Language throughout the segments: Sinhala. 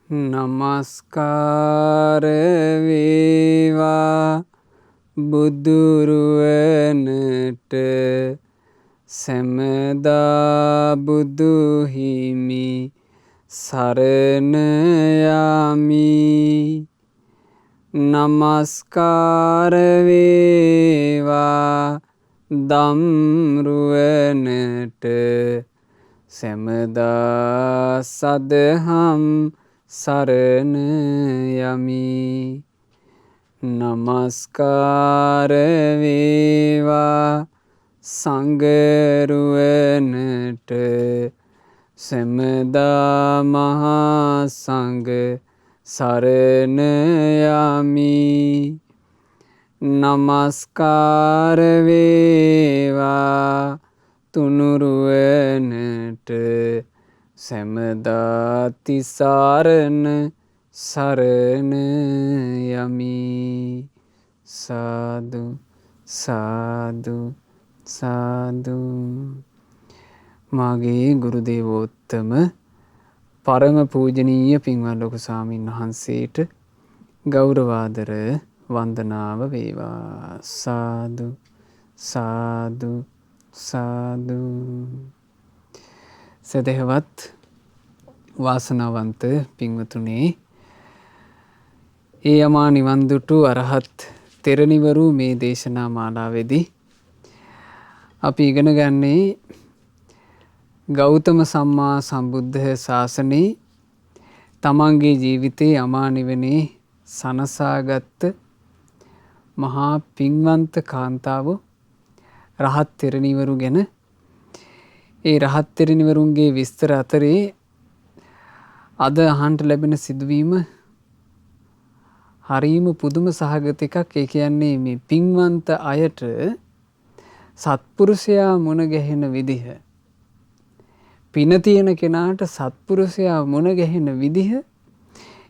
නමස්කාර වේවා බුදුරුවනට සැමදා බුදු හිමි සරණ යමි. නමස්කාර වේවා ධම්රුවනට සැමදා සදහම් සරණ යමි. නමස්කාර වේවා සංඝරුවනට සැමදා මහා සංඝ සරණ යමි. නමස්කාර වේවා තුනුරුවනට සැමදා තිසරණ සරණ යමි. සාදු සාදු සාදු. මාගේ ගුරු දේවෝත්තම පරම පූජනීය පින්වත් ලොකු ස්වාමීන් වහන්සේට ගෞරවාදර වන්දනාව වේවා. සාදු සාදු සාදු. සදහවත් වාසනාවන්ත පින්වතුනේ, ඒ යමා නිවන් දුටු අරහත් තෙරණිවරු මේ දේශනා මාලාවේදී අපි ඉගෙන ගන්නේ ගෞතම සම්මා සම්බුද්ධ ශාසනයේ තමන්ගේ ජීවිතයේ අමා නිවනේ සනසාගත් මහා පින්වන්ත කාන්තාව රහත් තෙරණිවරු ගැන. ඒ රහත් තෙරණිවරුන්ගේ විස්තර අතරේ අද අහන්ට ලැබෙන සිදුවීම හරීම පුදුම සහගත එකක්. ඒ කියන්නේ මේ පින්වන්ත අයට සත්පුරුෂයා මුණ ගැහෙන විදිහ, පින තියෙන කෙනාට සත්පුරුෂයා මුණ ගැහෙන විදිහ,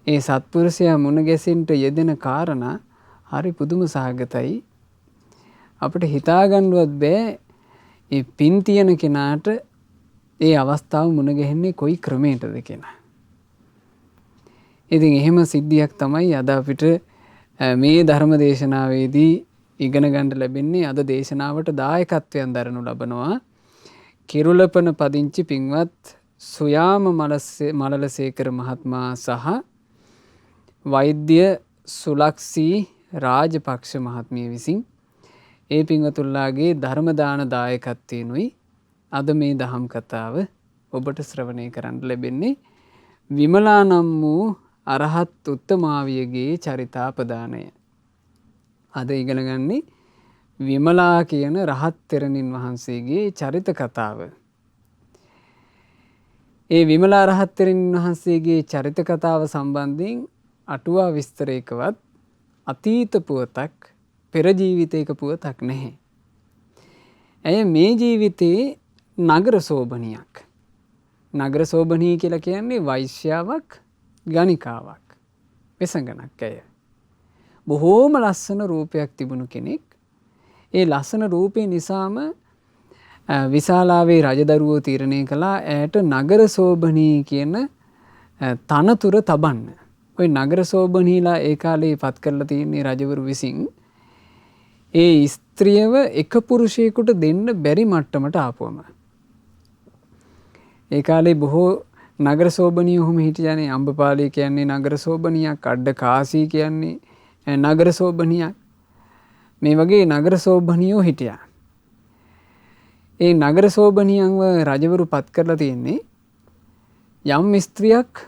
ඒ සත්පුරුෂයා මුණ ගැසෙන්ට යෙදෙන කාරණා හරි පුදුම සහගතයි. අපිට හිතාගන්නවත් බෑ ඒ පින් තියෙන කෙනාට ඒ අවස්ථාව මුණ ගැහෙන්නේ කොයි ක්‍රමයකටද කියලා. ඉතින් එහෙම සිද්ධියක් තමයි අද අපිට මේ ධර්ම දේශනාවේදී ඉගෙන ගන්න ලැබෙන්නේ. අද දේශනාවට දායකත්වයෙන් දරනු ලබනවා කිරුළපන පදිංචි පින්වත් සුයාම මලලසේකර මහත්මයා සහ වෛද්‍ය සුලක්ෂී රාජපක්ෂ මහත්මිය විසින්. ඒ පින්වතුන්ලාගේ ධර්මදාන දායකත්වයෙනුයි අද මේ දහම් කතාව ඔබට ශ්‍රවණය කරන්න ලැබෙන්නේ. විමලා නම් වූ අරහත් උත්තමාවියගේ චරිතාපදානය. අද ඉගෙන ගන්නේ විමලා කියන රහත් තෙරණින් වහන්සේගේ චරිත කතාව. ඒ විමලා රහත් තෙරණින් වහන්සේගේ චරිත කතාව සම්බන්ධයෙන් අටුවා විස්තරයකවත් අතීත පුවතක්, පෙර ජීවිතයක පුවතක් නැහැ. ඇය මේ ජීවිතයේ නගර සෝබනියක්. නගර සෝබනී කියලා කියන්නේ වෛශ්‍යාවක්, ගණිකාවක්, වෙසඟනක්. ඇය බොහෝම ලස්සන රූපයක් තිබුණු කෙනෙක්. ඒ ලස්සන රූපේ නිසාම විශාලාවේ රජදරුවෝ තීරණය කළා ඇයට නගර සෝබනී කියන තනතුර තබන්න. ওই නගර සෝබනීලා ඒ කාලේ පත් කරලා තියෙන්නේ රජවරු විසින් ඒ ස්ත්‍රියව එක පුරුෂයෙකුට දෙන්න බැරි මට්ටමට ආපුවම. ඒ කාලේ බොහෝ නගර සෝබනිය ඔහොම හිටියානේ. අම්බපාලී කියන්නේ නගර සෝබනියක්, අඩ කාසී කියන්නේ නගර සෝබනියක්. මේ වගේ නගර සෝබනියෝ හිටියා. ඒ නගර සෝබනියන්ව රජවරු පත් කරලා තියෙන්නේ යම් ස්ත්‍රියක්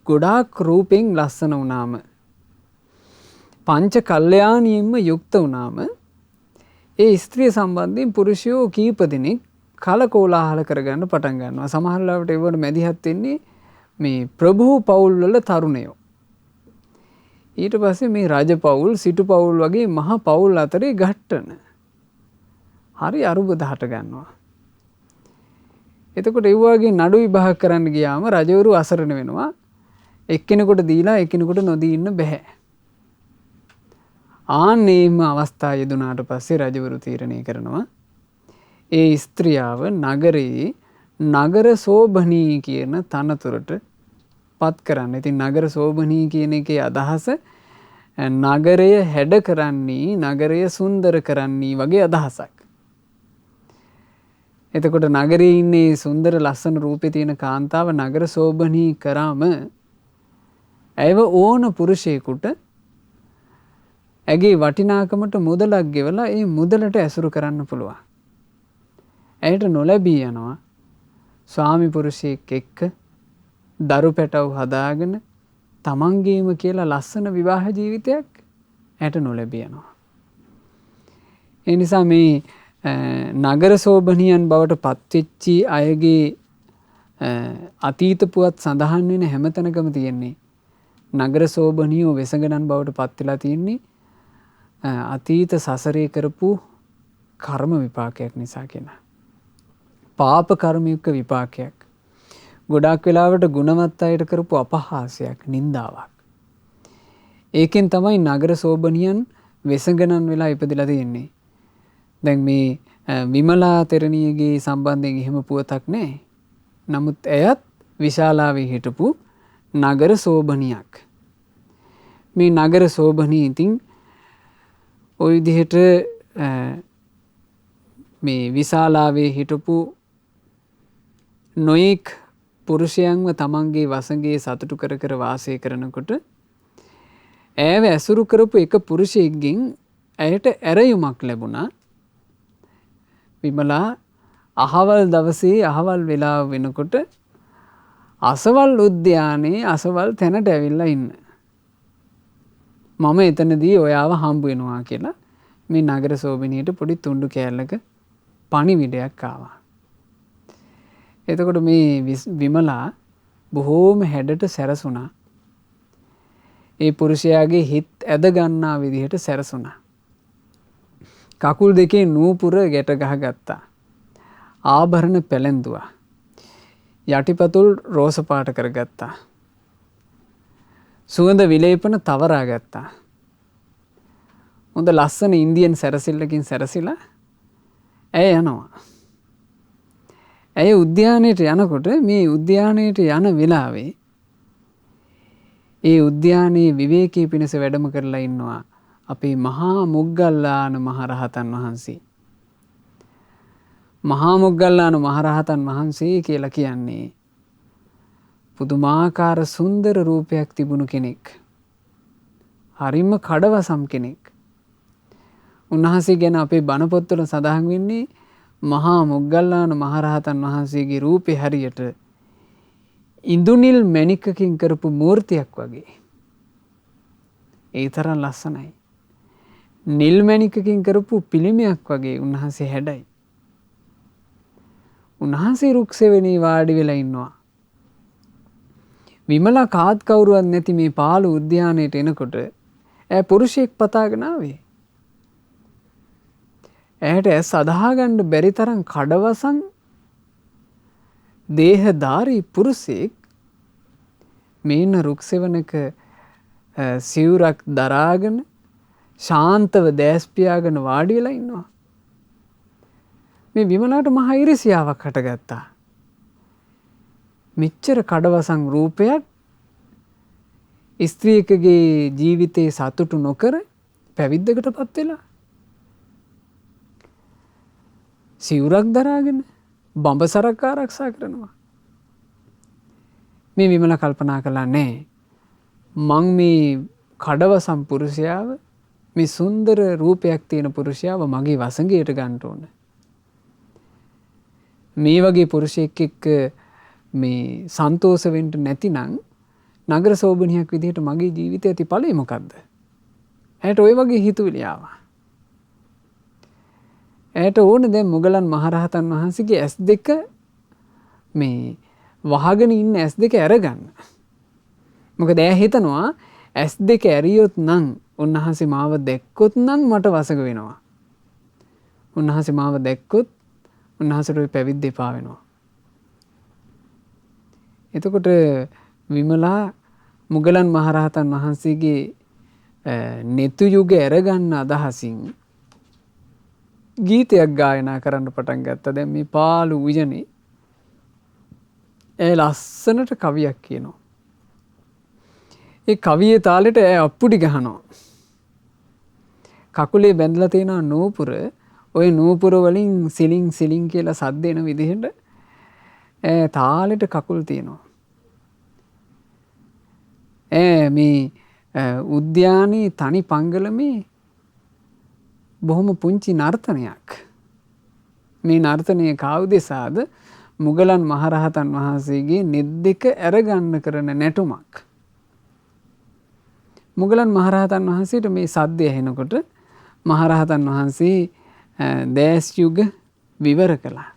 ගොඩාක් රූපෙන් ලස්සන වුණාම, පංච කල්යාණියෙන්ම යුක්ත වුණාම ඒ ස්ත්‍රිය සම්බන්ධයෙන් පුරුෂයෝ කීප දෙනෙක් කලකෝලාහල කරගන්න පටන් ගන්නවා. සමහර ලාවට ඒවට මැදිහත් වෙන්නේ මේ ප්‍රභූ පවුල් වල තරුණයෝ. ඊට පස්සේ මේ රජ පවුල්, සිටු පවුල් වගේ මහ පවුල් අතරේ ගැට්ටන හරි අරුබද හට ගන්නවා. එතකොට ඒ වගේ නඩු විභාග කරන්න ගියාම රජවරු අසරණ වෙනවා. එක්කෙනෙකුට දීලා එක්කෙනෙකුට නොදී ඉන්න බෑ. ආන්නේම අවස්ථා යෙදුනාට පස්සේ රජවරු තීරණය කරනවා ඒ ස්ත්‍රියාව නගරයේ නගර සෝභනී කියන තනතුරට පත් කරන්න. ඉතින් නගර සෝභනී කියන එකේ අදහස නගරය හැඩ කරන්නේ, නගරය සුන්දර කරන්නේ වගේ අදහසක්. එතකොට නගරයේ ඉන්නේ සුන්දර ලස්සන රූපේ තියෙන කාන්තාව නගර සෝභනී කරාම ඇයව ඕන පුරුෂයෙකුට ඇගේ වටිනාකමට මුදලක් ගෙවලා ඒ මුදලට ඇසුරු කරන්න පුළුවන්. ඇයට නොලැබී යනවා ස්වාමි පුරුෂයෙක් එක්ක දරු පැටව් හදාගෙන තමන්ගේම කියලා ලස්සන විවාහ ජීවිතයක් ඇයට නොලැබී යනවා. ඒ නිසා මේ නගර සෝභනියන් බවට පත්වෙච්චි අයගේ අතීත පුවත් සඳහන් වෙන හැමතැනකම තියෙන්නේ නගර සෝභනියෝ වෙසඟනන් බවට පත් වෙලා තියෙන්නේ අතීත සසරේ කරපු කර්ම විපාකයක් නිසා කියන. පාප කර්මයක විපාකයක්. ගොඩාක් වෙලාවට ගුණවත් අයට කරපු අපහාසයක්, නින්දාවක්. ඒකෙන් තමයි නගර සෝභනියන් වෙසඟනන් වෙලා ඉපදිලා තියෙන්නේ. දැන් මේ විමලා තෙරණියගේ සම්බන්ධයෙන් එහෙම පුවතක් නැහැ. නමුත් එයත් විශාලාවේ හිටපු නගර සෝභනියක්. මේ නගර සෝභනී ඉතින් ওই විදිහට මේ විශාලාවේ හිටපු නොයෙක් පුරුෂයන්ව තමන්ගේ වසඟේ සතුටු කර කර වාසය කරනකොට ඇයව ඇසුරු කරපු එක පුරුෂයෙක්ගෙන් ඇයට ඇරයුමක් ලැබුණා. විමලා අහවල් දවසේ අහවල් වෙලාව වෙනකොට අසවල් උද්‍යානයේ අසවල් තැනට ඇවිල්ලා ඉන්න. මම එතනදී ඔයාව හම්බ වෙනවා කියලා මේ නගර සෝභනියට පොඩි තුණ්ඩු කෑල්ලක පණිවිඩයක් ආවා. එතකොට මේ විමලා බොහෝම හැඩට සැරසුණා. ඒ පුරුෂයාගේ හිත් ඇද ගන්නා විදිහට සැරසුණා. කකුල් දෙකේ නූපුර ගැට ගහගත්තා. ආභරණ පැලැන්දුවා. යටිපතුල් රෝස පාට කරගත්තා. සුවඳ විලේපන තවරා ගත්තා. හොඳ ලස්සන ඉන්දියන් සැරසිල්ලකින් සැරසිලා ඇය යනවා. ඇය උද්‍යානයට යනකොට මේ උද්‍යානයට යන වෙලාවේ ඒ උද්‍යානයේ විවේකී පිණිස වැඩම කරලා ඉන්නවා අපේ මහා මොග්ගල්ලාන මහරහතන් වහන්සේ. මහා මොග්ගල්ලාන මහරහතන් වහන්සේ කියලා කියන්නේ පුදුමාකාර සුන්දර රූපයක් තිබුණු කෙනෙක්. හරිම කඩවසම් කෙනෙක්. උන්වහන්සේ ගැන අපේ බණ පොත්වල සඳහන් වෙන්නේ මහා මොග්ගල්ලාන මහරහතන් වහන්සේගේ රූපේ හරියට ඉඳුනිල් මණිකකින් කරපු මූර්තියක් වගේ. ඒ තරම් ලස්සනයි. නිල් මණිකකින් කරපු පිළිමයක් වගේ උන්වහන්සේ හැඩයි. උන්වහන්සේ රුක්සෙවෙණේ වාඩි වෙලා ඉන්නවා. විමලා කාත් කවුරුවත් නැති මේ පාළු උද්‍යානයට එනකොට ඇය පුරුෂයෙක් පතාගෙන ආවේ. ඇයට ඇස් අදහාගන්න බැරි තරම් කඩවසන් දේහධාරී පුරුෂයෙක් මේන රුක්සෙවණක සිවුරක් දරාගෙන ශාන්තව දැස් පියාගෙන වාඩි වෙලා ඉන්නවා. මේ විමලාට මහා ඉරිසියාවක් හටගත්තා. මෙච්චර කඩවසන් රූපයක් ස්ත්‍රියකගේ ජීවිතේ සතුටු නොකර පැවිද්දකට පත් වෙලා සිවුරක් දරාගෙන බඹසරක් ආරක්ෂා කරනවා. මේ විමලා කල්පනා කළා නෑ මං මේ කඩවසම් පුරුෂයාව මේ සුන්දර රූපයක් තියෙන පුරුෂයාව මගේ වසඟයට ගන්න ඕන. මේ වගේ පුරුෂයෙක් එක්ක මේ සන්තෝෂ වෙන්න නැතිනම් නගර සෝභනියක් විදිහට මගේ ජීවිතයේ ඇති ඵලය මොකද්ද? ඇයට ওই වගේ හිතුවිලි ආවා. ඇයට ඕනේ දැන් මොගලන් මහරහතන් වහන්සේගේ S2 මේ වහගෙන ඉන්න S2 අරගන්න. මොකද ඇය හිතනවා S2 ඇරියොත් නම් උන්වහන්සේ මාව දැක්කොත් නම් මට වසඟ වෙනවා. උන්වහන්සේ මාව දැක්කොත් උන්වහන්සේට පැවිද්ද එපා වෙනවා. එතකොට විමලා මුගලන් මහරහතන් වහන්සේගේ නෙතු යුග ඇරගන්න අදහසින් ගීතයක් ගායනා කරන්න පටන් ගත්තා. දැන් මේ පාළු උයනේ ලස්සනට කවියක් කියනවා. ඒ කවියේ තාලෙට අප්පුඩි ගහනවා. කකුලේ බැඳලා තියෙන නූපුර ඔය නූපුර වලින් සිලින් සිලින් කියලා සද්ද එන විදිහට තාලෙට කකුල් තියෙනවා. මේ උද්‍යානයේ තනි පංගලමේ බොහොම පුංචි නර්තනයක්. මේ නර්තනය කවුදෙසාද? මුගලන් මහරහතන් වහන්සේගේ නෙත් දෙක ඇරගන්න කරන නැටුමක්. මුගලන් මහරහතන් වහන්සේට මේ සද්දය ඇහෙනකොට මහරහතන් වහන්සේ දෑස් යුග විවර කළා.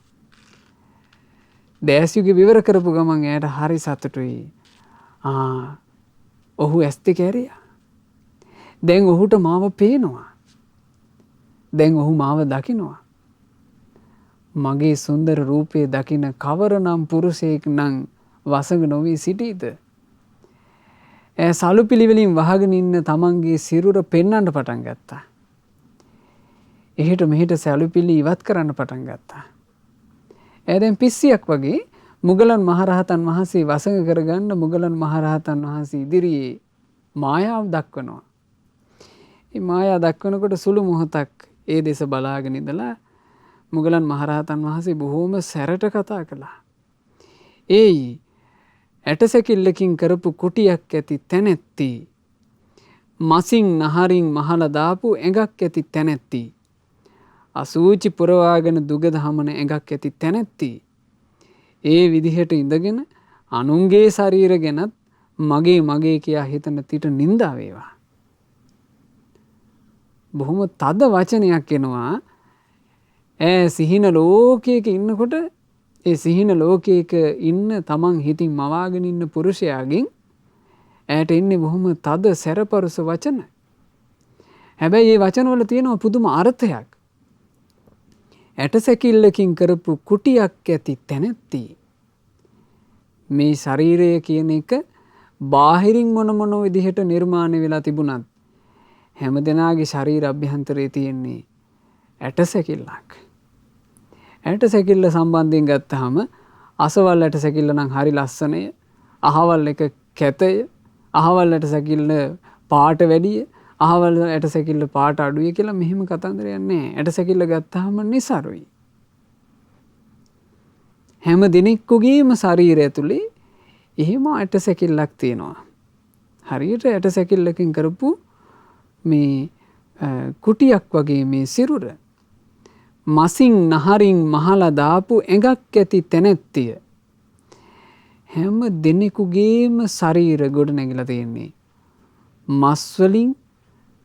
දෑස් යුග විවර කරපු ගමන් එයාට හරි සතුටුයි. ඔහු ඇස් දෙක ඇරියා. දැන් ඔහුට මාව පේනවා. දැන් ඔහු මාව දකිනවා. මගේ සුන්දර රූපේ දකින කවරනම් පුරුෂයෙක් නම් වසඟ නොවී සිටීද? සලු පිළිවෙලින් වහගෙන ඉන්න තමන්ගේ සිරුර පෙන්වන්න පටන් ගත්තා. එහෙට මෙහෙට සලු පිළි ඉවත් කරන්න පටන් ගත්තා. දැන් පිස්සියක් වගේ මුගලන් මහරහතන් වහන්සේ වසඟ කරගන්න මුගලන් මහරහතන් වහන්සේ ඉදිරියේ මායාව දක්වනවා. මේ මායාව දක්වනකොට සුළු මොහොතක් ඒ දෙස බලාගෙන ඉඳලා මුගලන් මහරහතන් වහන්සේ බොහෝම සැරට කතා කළා. ඒයි ඇටසැකිල්ලකින් කරපු කුටියක් ඇති තැනැත්ති, මසින් නහරින් මහලා දාපු ඇඟක් ඇති තැනැත්ති, අසූචි පුරවාගෙන දුගද හමන ඇඟක් ඇති තැනැත්ති, ඒ විදිහට ඉඳගෙන අනුන්ගේ ශරීර ගැනත් මගේ මගේ කියා හිතන තිට නින්දා වේවා. බොහොම තද වචනයක් එනවා. සිහින ලෝකයක ඉන්නකොට ඒ සිහින ලෝකයක ඉන්න තමන් හිතින් මවාගෙන ඉන්න පුරුෂයාගෙන් ඇයට එන්නේ බොහොම තද සැරපරුස වචන. හැබැයි මේ වචනවල තියෙනවා පුදුම අර්ථයක්. ඇටසැකිල්ලකින් කරපු කුටියක් ඇති තැනැත්ති. මේ ශරීරය කියන එක බාහිරින් මොන විදිහට නිර්මාණය වෙලා තිබුණත් හැම දෙනාගේ ශරීර අභ්‍යන්තරයේ තියෙන්නේ ඇටසැකිල්ලක්. ඇටසැකිල්ල සම්බන්ධයෙන් ගත්තාම අසවල් ඇටසැකිල්ල නම් හරි ලස්සනය, අහවල් එක කැතය, අහවල් ඇටසැකිල්ල පාට වැඩිය, අහවල් ඇටසැකිල්ල පාට අඩුයි කියලා මෙහෙම කතන්දරයක් නැහැ. ඇටසැකිල්ල ගත්තාම නිසරුයි. හැම දිනෙකගේම ශරීරය ඇතුලේ එහෙම ඇටසැකිල්ලක් තියෙනවා. හරියට ඇටසැකිල්ලකින් කරපු මේ කුටියක් වගේ මේ සිරුර. මසින් නහරින් මහලා දාපු ඇඟක් ඇති තැනැත්තිය. හැම දෙනෙකුගේම ශරීර ගොඩ නැගිලා තියෙන්නේ මස් වලින්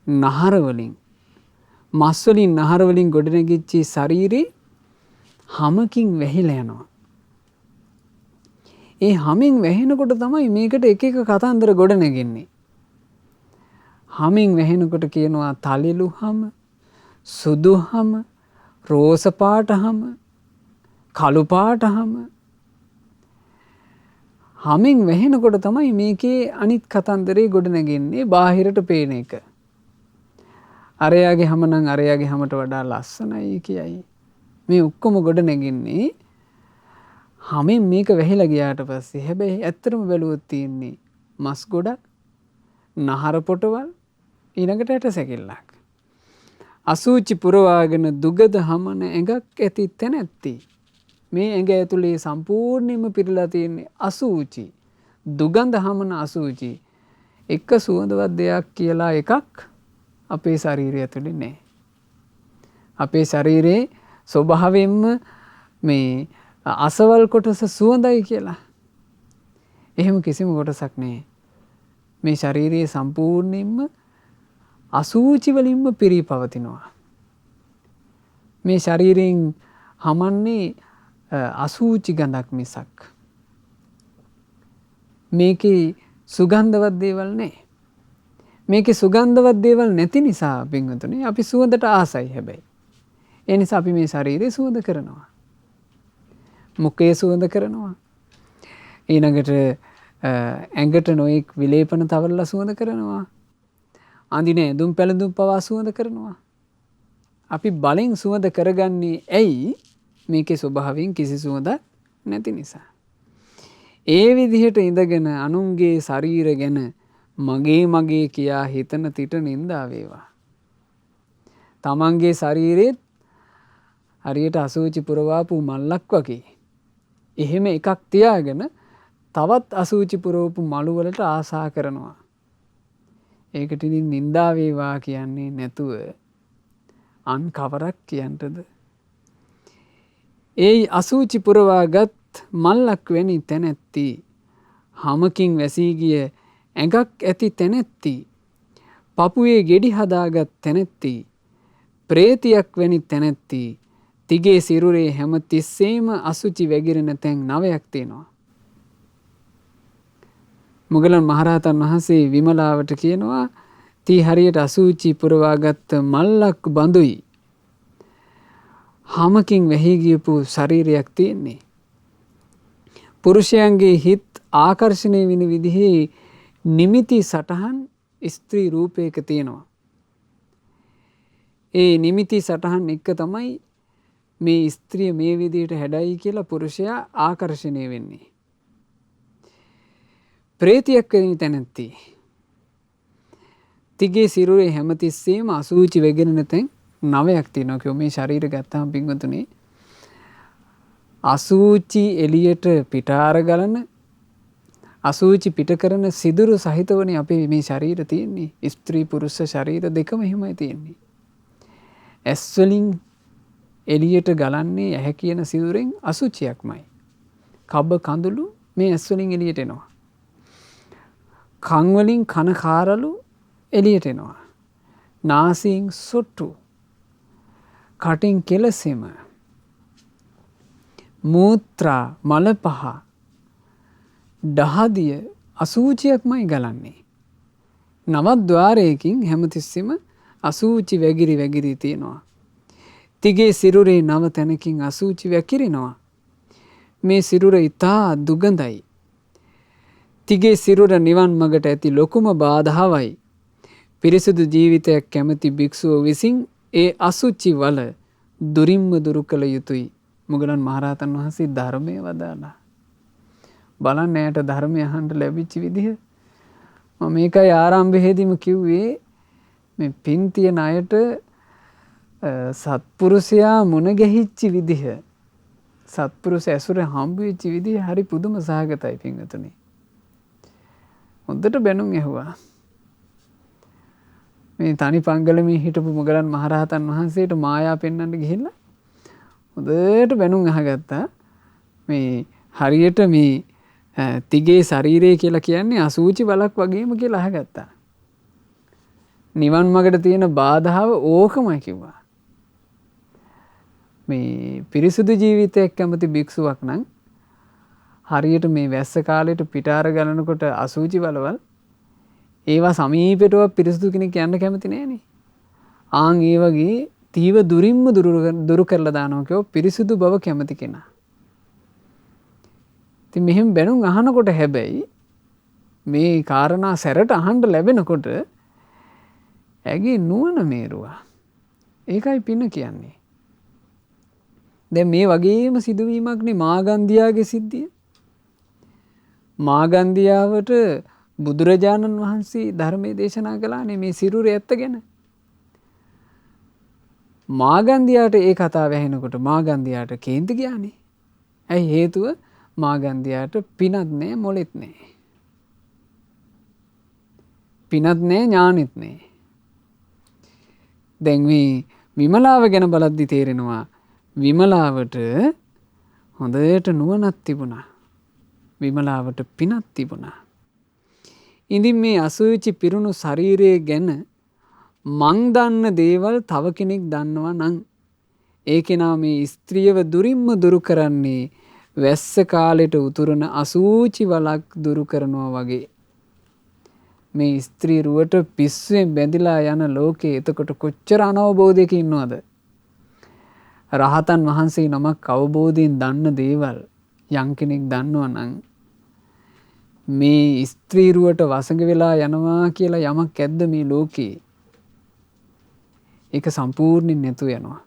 නහර වලින්. මස් වලින් නහර වලින් ගොඩ නැගිච්ච ශරීරේ හමකින් වැහිලා යනවා. ඒ හමින් වැහෙනකොට තමයි මේකට එක එක කතන්දර ගොඩ නැගෙන්නේ. හමින් වැහෙනකොට කියනවා තලිලු හම, සුදු හම, රෝස පාට හම, කළු පාට හම. හමින් වැහෙනකොට තමයි මේකේ අනිත් කතන්දරේ ගොඩ නැගෙන්නේ බාහිරට පේන එක. අරයාගේ හම නම් අරයාගේ හමට වඩා ලස්සනයි කියයි. මේ ඔක්කොම ගොඩ නැගෙන්නේ හමින් මේක වැහිලා ගියාට පස්සේ. හැබැයි ඇත්තටම බැලුවොත් තියෙන්නේ මස් ගොඩක්, නහර පොටවල්, ඊළඟට ඇටසැකිල්ලක්. අසූචි පුරවාගෙන දුගද හමන ඇඟක් ඇති තැනැත්ති. මේ ඇඟ ඇතුලේ සම්පූර්ණයෙන්ම පිරීලා තියෙන්නේ අසූචි. දුගඳ හමන අසූචි. එක සුවඳවත් දෙයක් කියලා එකක් අපේ ශරීරය ඇතුලේ නැහැ. අපේ ශරීරයේ ස්වභාවයෙන්ම මේ අසවල් කොටස සුවඳයි කියලා. එහෙම කිසිම කොටසක් නැහැ. මේ ශරීරයේ සම්පූර්ණයෙන්ම අසූචි වලින්ම පිරී පවතිනවා. මේ ශරීරයෙන් හමන්නේ අසූචි ගඳක් මිසක් මේකේ සුගන්ධවත් දේවල් නැහැ. මේකේ සුගන්ධවත් දේවල් නැති නිසා පින්වතුනි අපි සුවඳට ආසයි. හැබැයි ඒ නිසා අපි මේ ශරීරය සුවඳ කරනවා. මුඛය සුවඳ කරනවා. ඊළඟට ඇඟට නොයෙක් විලේපන තවරලා සුවඳ කරනවා. අඳින ඇඳුම් පැළඳුම් පවා සුවඳ කරනවා. අපි බලෙන් සුවඳ කරගන්නේ ඇයි? මේකේ ස්වභාවයෙන් කිසි සුවඳක් නැති නිසා. ඒ විදිහට ඉඳගෙන අනුන්ගේ ශරීර ගැන මගේ කියා හිතන තිට නින්දා වේවා. තමන්ගේ ශරීරෙත් හරියට අසූචි පුරවාපු මල්ලක් වගේ. එහෙම එකක් තියාගෙන තවත් අසූචි පුරවපු මළු වලට ආසා කරනවා. ඒකට ඉතින් නින්දා වේවා කියන්නේ නැතුව අන් කවරක් කියන්නද? ඒ අසූචි පුරවාගත් මල්ලක් වැනි තැනැත්ති, හමකින් වැසී ගිය ඇඟක් ඇති තැනැත්ති, පපුවේ ගෙඩි හදාගත් තැනැත්ති, ප්‍රේතියක් වැනි තැනැත්ති, තිගේ සිරුරේ හැම තිස්සේම අසුචි වැగిරෙන තැන් 9ක් තියෙනවා. මුගලන් මහරහතන් වහන්සේ විමලාවට කියනවා තී හරියට අසූචි පුරවාගත් මල්ලක් බඳුයි. හමකින් වැහි ගියපු ශරීරයක් තියෙන්නේ. පුරුෂයන්ගේ හිත් ආකර්ෂණය වෙන විදිහේ නිමිති සටහන් ස්ත්‍රී රූපයක තියෙනවා. ඒ නිමිති සටහන් එක තමයි මේ ස්ත්‍රිය මේ විදිහට හැඩයි කියලා පුරුෂයා ආකර්ෂණය වෙන්නේ. ප්‍රේතියක් වෙන තැනැත්ති, තිගේ සිරුරේ හැමතිස්සෙම අසූචි වැගෙනෙන තැන් 9ක් තියෙනවා. කිව්ව මේ ශරීර ගත්තාම පින්වතුනි අසූචි එළියට පිටාර ගලන, අසූචි පිට කරන සිදුරු සහිතවනේ අපේ මේ ශරීර තියෙන්නේ. ස්ත්‍රී පුරුෂ ශරීර දෙකම එහෙමයි තියෙන්නේ. ඇස් වලින් එළියට ගලන්නේ ඇහැ කියන සිදුරෙන් අසුචියක්මයි. කබ කඳුළු මේ ඇස් වලින් එළියට එනවා. කන් වලින් කන කාරලු එළියට එනවා. නාසයෙන් සොට්ටු, කටින් කෙලසෙම, මූත්‍රා මල පහ, දහදිය අසූචියක්මයි ගලන්නේ. නවද්වාරයකින් හැමතිස්සෙම අසූචි වැගිරි තියෙනවා. තිගේ සිරුරේ 9 තැනකින් අසූචි වැකිරෙනවා. මේ සිරුර ඉතා දුගඳයි. තිගේ සිරුර නිවන් මගට ඇති ලොකුම බාධාවයි. පිරිසුදු ජීවිතයක් කැමති භික්ෂුව විසින් ඒ අසුචි වල දුරින්ම දුරු කළ යුතුයි. මුගලන් මහරහතන් වහන්සේ ධර්මය වදාලා. බලන්න ඇයට ධර්මය අහන්න ලැබිච්ච විදිහ. මම මේකයි ආරම්භයේදීම කිව්වේ මේ පින් තියන අයට සත්පුරුෂයා මුණ ගැහිච්ච විදිහ, සත්පුරුෂ ඇසුර හම්බ වෙච්ච විදිහ හරි පුදුම සහගතයි පින්වතුනි. හොඳට බැනුම් ඇහුවා. මේ තනි පංගලමේ හිටපු මුගලන් මහරහතන් වහන්සේට මායා පෙන්වන්න ගිහිල්ලා හොඳට බැනුම් අහගත්තා. මේ හරියට මේ තිගේ ශරීරය කියලා කියන්නේ අසූචි බලක් වගේම කියලා අහගත්තා. නිවන් මගට තියෙන බාධාව ඕකමයි කිව්වා. මේ පිරිසුදු ජීවිතයක් කැමති භික්ෂුවක් නම් හරියට මේ වැස්ස කාලේට පිටාර ගලනකොට අසූචි බලවල් ඒවා සමීපෙටව පිරිසුදු කෙනෙක් යන්න කැමති නෑනේ. ආන් ඒ වගේ තීව දුරින්ම දුරු කරලා දානවා කියෝ පිරිසුදු බව කැමති කෙනා. ඉතින් මෙහෙම බැනුම් අහනකොට හැබැයි මේ කාරණා සැරට අහන්න ලැබෙනකොට ඇගේ නුවණ මේරුවා. ඒකයි පින කියන්නේ. දැන් මේ වගේම සිදුවීමක්නේ මාගන්ධියාගේ සිද්ධිය. මාගන්ධියාවට බුදුරජාණන් වහන්සේ ධර්මයේ දේශනා කළානේ මේ සිරුරේ ඇත්ත ගැන. මාගන්ධියාට ඒ කතාව ඇහෙනකොට මාගන්ධියාට කේන්ති ගියානේ. ඇයි හේතුව? මාගන්ධියාට පිනත් නෑ, මොලෙත් නෑ. පිනත් නෑ, ඥානෙත් නෑ. දැන් මේ විමලාව ගැන බලද්දි තේරෙනවා විමලාවට හොඳට නුවණක් තිබුණා. විමලාවට පිනක් තිබුණා. ඉතින් මේ අසුචි පිරුණු ශරීරය ගැන මං දන්න දේවල් තව කෙනෙක් දන්නවා නම් ඒ කෙනා මේ ස්ත්‍රියව දුරින්ම දුරු කරන්නේ වැස්ස කාලෙට උතුරන අසූචි වලක් දුරු කරනවා වගේ. මේ ස්ත්‍රී රුවට පිස්සුවෙන් බැඳිලා යන ලෝකේ එතකොට කොච්චර අනවබෝධයක ඉන්නවද? රහතන් වහන්සේ නමක් අවබෝධයෙන් දන්න දේවල් යම් කෙනෙක් දන්නවා නම් මේ ස්ත්‍රී රුවට වසඟ වෙලා යනවා කියලා යමක් ඇද්ද මේ ලෝකේ? ඒක සම්පූර්ණයෙන් නැතු යනවා.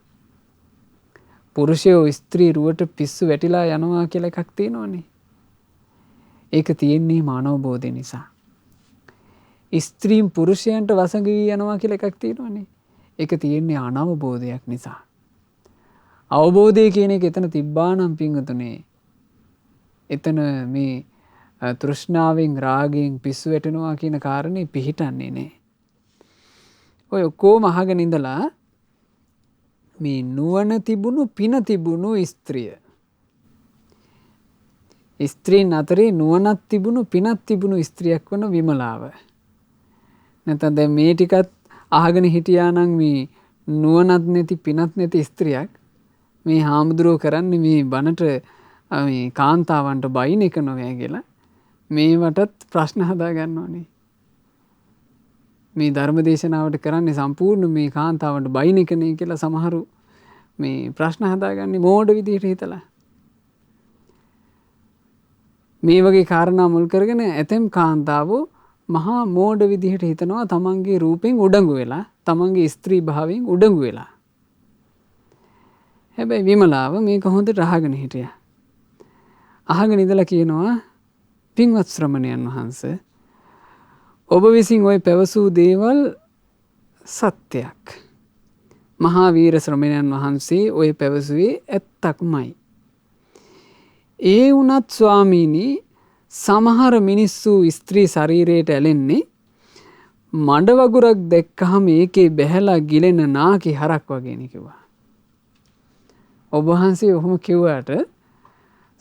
පුරුෂයෝ ස්ත්‍රී රුවට පිස්සු වැටිලා යනවා කියලා එකක් තියෙනවනේ. ඒක තියෙන්නේ මානව බෝධය නිසා. ස්ත්‍රීන් පුරුෂයන්ට වසඟ වී යනවා කියලා එකක් තියෙනවනේ. ඒක තියෙන්නේ අනවබෝධයක් නිසා. අවබෝධය කියන එක එතන තිබ්බානම් පිංගුතුනේ එතන මේ තෘෂ්ණාවෙන් රාගයෙන් පිස්සු වැටෙනවා කියන කාරණේ පිහිටන්නේ නෑ. ඔය ඔක්කොම අහගෙන ඉඳලා මේ නුවණ තිබුණු පින තිබුණු ස්ත්‍රිය. ස්ත්‍රීන් අතරේ නුවණක් තිබුණු පිනක් තිබුණු ස්ත්‍රියක් වන විමලාව. නැත්නම් දැන් මේ ටිකත් අහගෙන හිටියා නම් මේ නුවණක් නැති පිනක් නැති ස්ත්‍රියක් මේ හාමුදුරුවෝ කරන්නේ මේ බණට මේ කාන්තාවන්ට බයින් එක නොවේ කියලා මේවටත් ප්‍රශ්න හදා ගන්නවනේ. මේ ධර්ම දේශනාවට කරන්නේ සම්පූර්ණ මේ කාන්තාවන්ට බයින් එකනේ කියලා සමහරු මේ ප්‍රශ්න හදාගන්නේ මෝඩ විදිහට හිතලා. මේ වගේ කාරණා මුල් කරගෙන ඇතැම් කාන්තාවෝ මහා මෝඩ විදිහට හිතනවා තමන්ගේ රූපෙන් උඩඟු වෙලා තමන්ගේ ස්ත්‍රී භාවයෙන් උඩඟු වෙලා. හැබැයි විමලාව මේක හොඳට අහගෙන හිටියා. අහගෙන ඉඳලා කියනවා පින්වත් ශ්‍රමණයන් වහන්සේ ඔබ විසින් ওই පැවසූ දේවල් සත්‍යයක්. මහා වීර ශ්‍රමණයන් වහන්සේ ওই පැවසුවේ ඇත්තක්මයි. ඒ වුණත් ස්වාමීනි සමහර මිනිස්සු ස්ත්‍රී ශරීරයට ඇලෙන්නේ මඩ වගුරක් දැක්කහම ඒකේ බැහැලා ගිලෙන නාකි හරක් වගේනේ කිව්වා. ඔබ වහන්සේ ඔහොම කිව්වට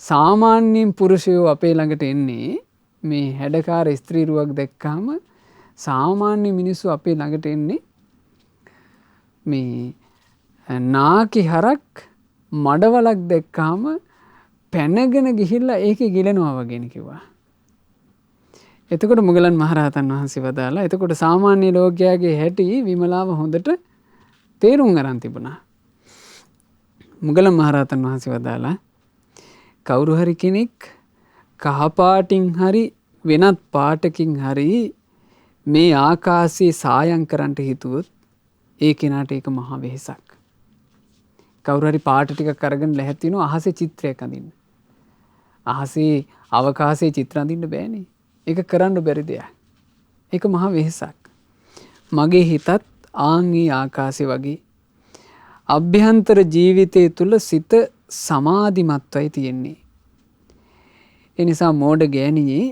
සාමාන්‍යයෙන් පුරුෂයෝ අපේ ළඟට එන්නේ මේ හැඩකාර ස්ත්‍රී රුවක් දැක්කහම සාමාන්‍ය මිනිස්සු අපේ ළඟට එන්නේ මේ නාකි හරක් මඩවලක් දැක්කහම පැනගෙන ගිහිල්ලා ඒකේ ගිලෙනවා වගේනේ කිව්වා. එතකොට මුගලන් මහරහතන් වහන්සේ වදාලා එතකොට සාමාන්‍ය ලෝකයාගේ හැටි විමලාව හොඳට තේරුම් ගන්න තිබුණා. මුගලන් මහරහතන් වහන්සේ වදාලා කවුරු හරි කෙනෙක් කහපාටින් හරි වෙනත් පාටකින් හරි මේ ආකාශයේ සායම් කරන්නට හිතුවොත් ඒ කෙනාට ඒක මහා වෙහෙසක්. කවුරු හරි පාට ටිකක් අරගෙන ලැහැත් වෙනවා අහසේ චිත්‍රයක් අඳින්න. අහසේ අවකාශයේ චිත්‍ර අඳින්න බෑනේ. ඒක කරන්න බැරි දෙයක්. ඒක මහා වෙහෙසක්. මගේ හිතත් ආන්ගේ ආකාශය වගේ අභ්‍යන්තර ජීවිතය තුළ සිත සමාධිමත්වයි තියෙන්නේ. ඒ නිසා මෝඩ ගෑණියේ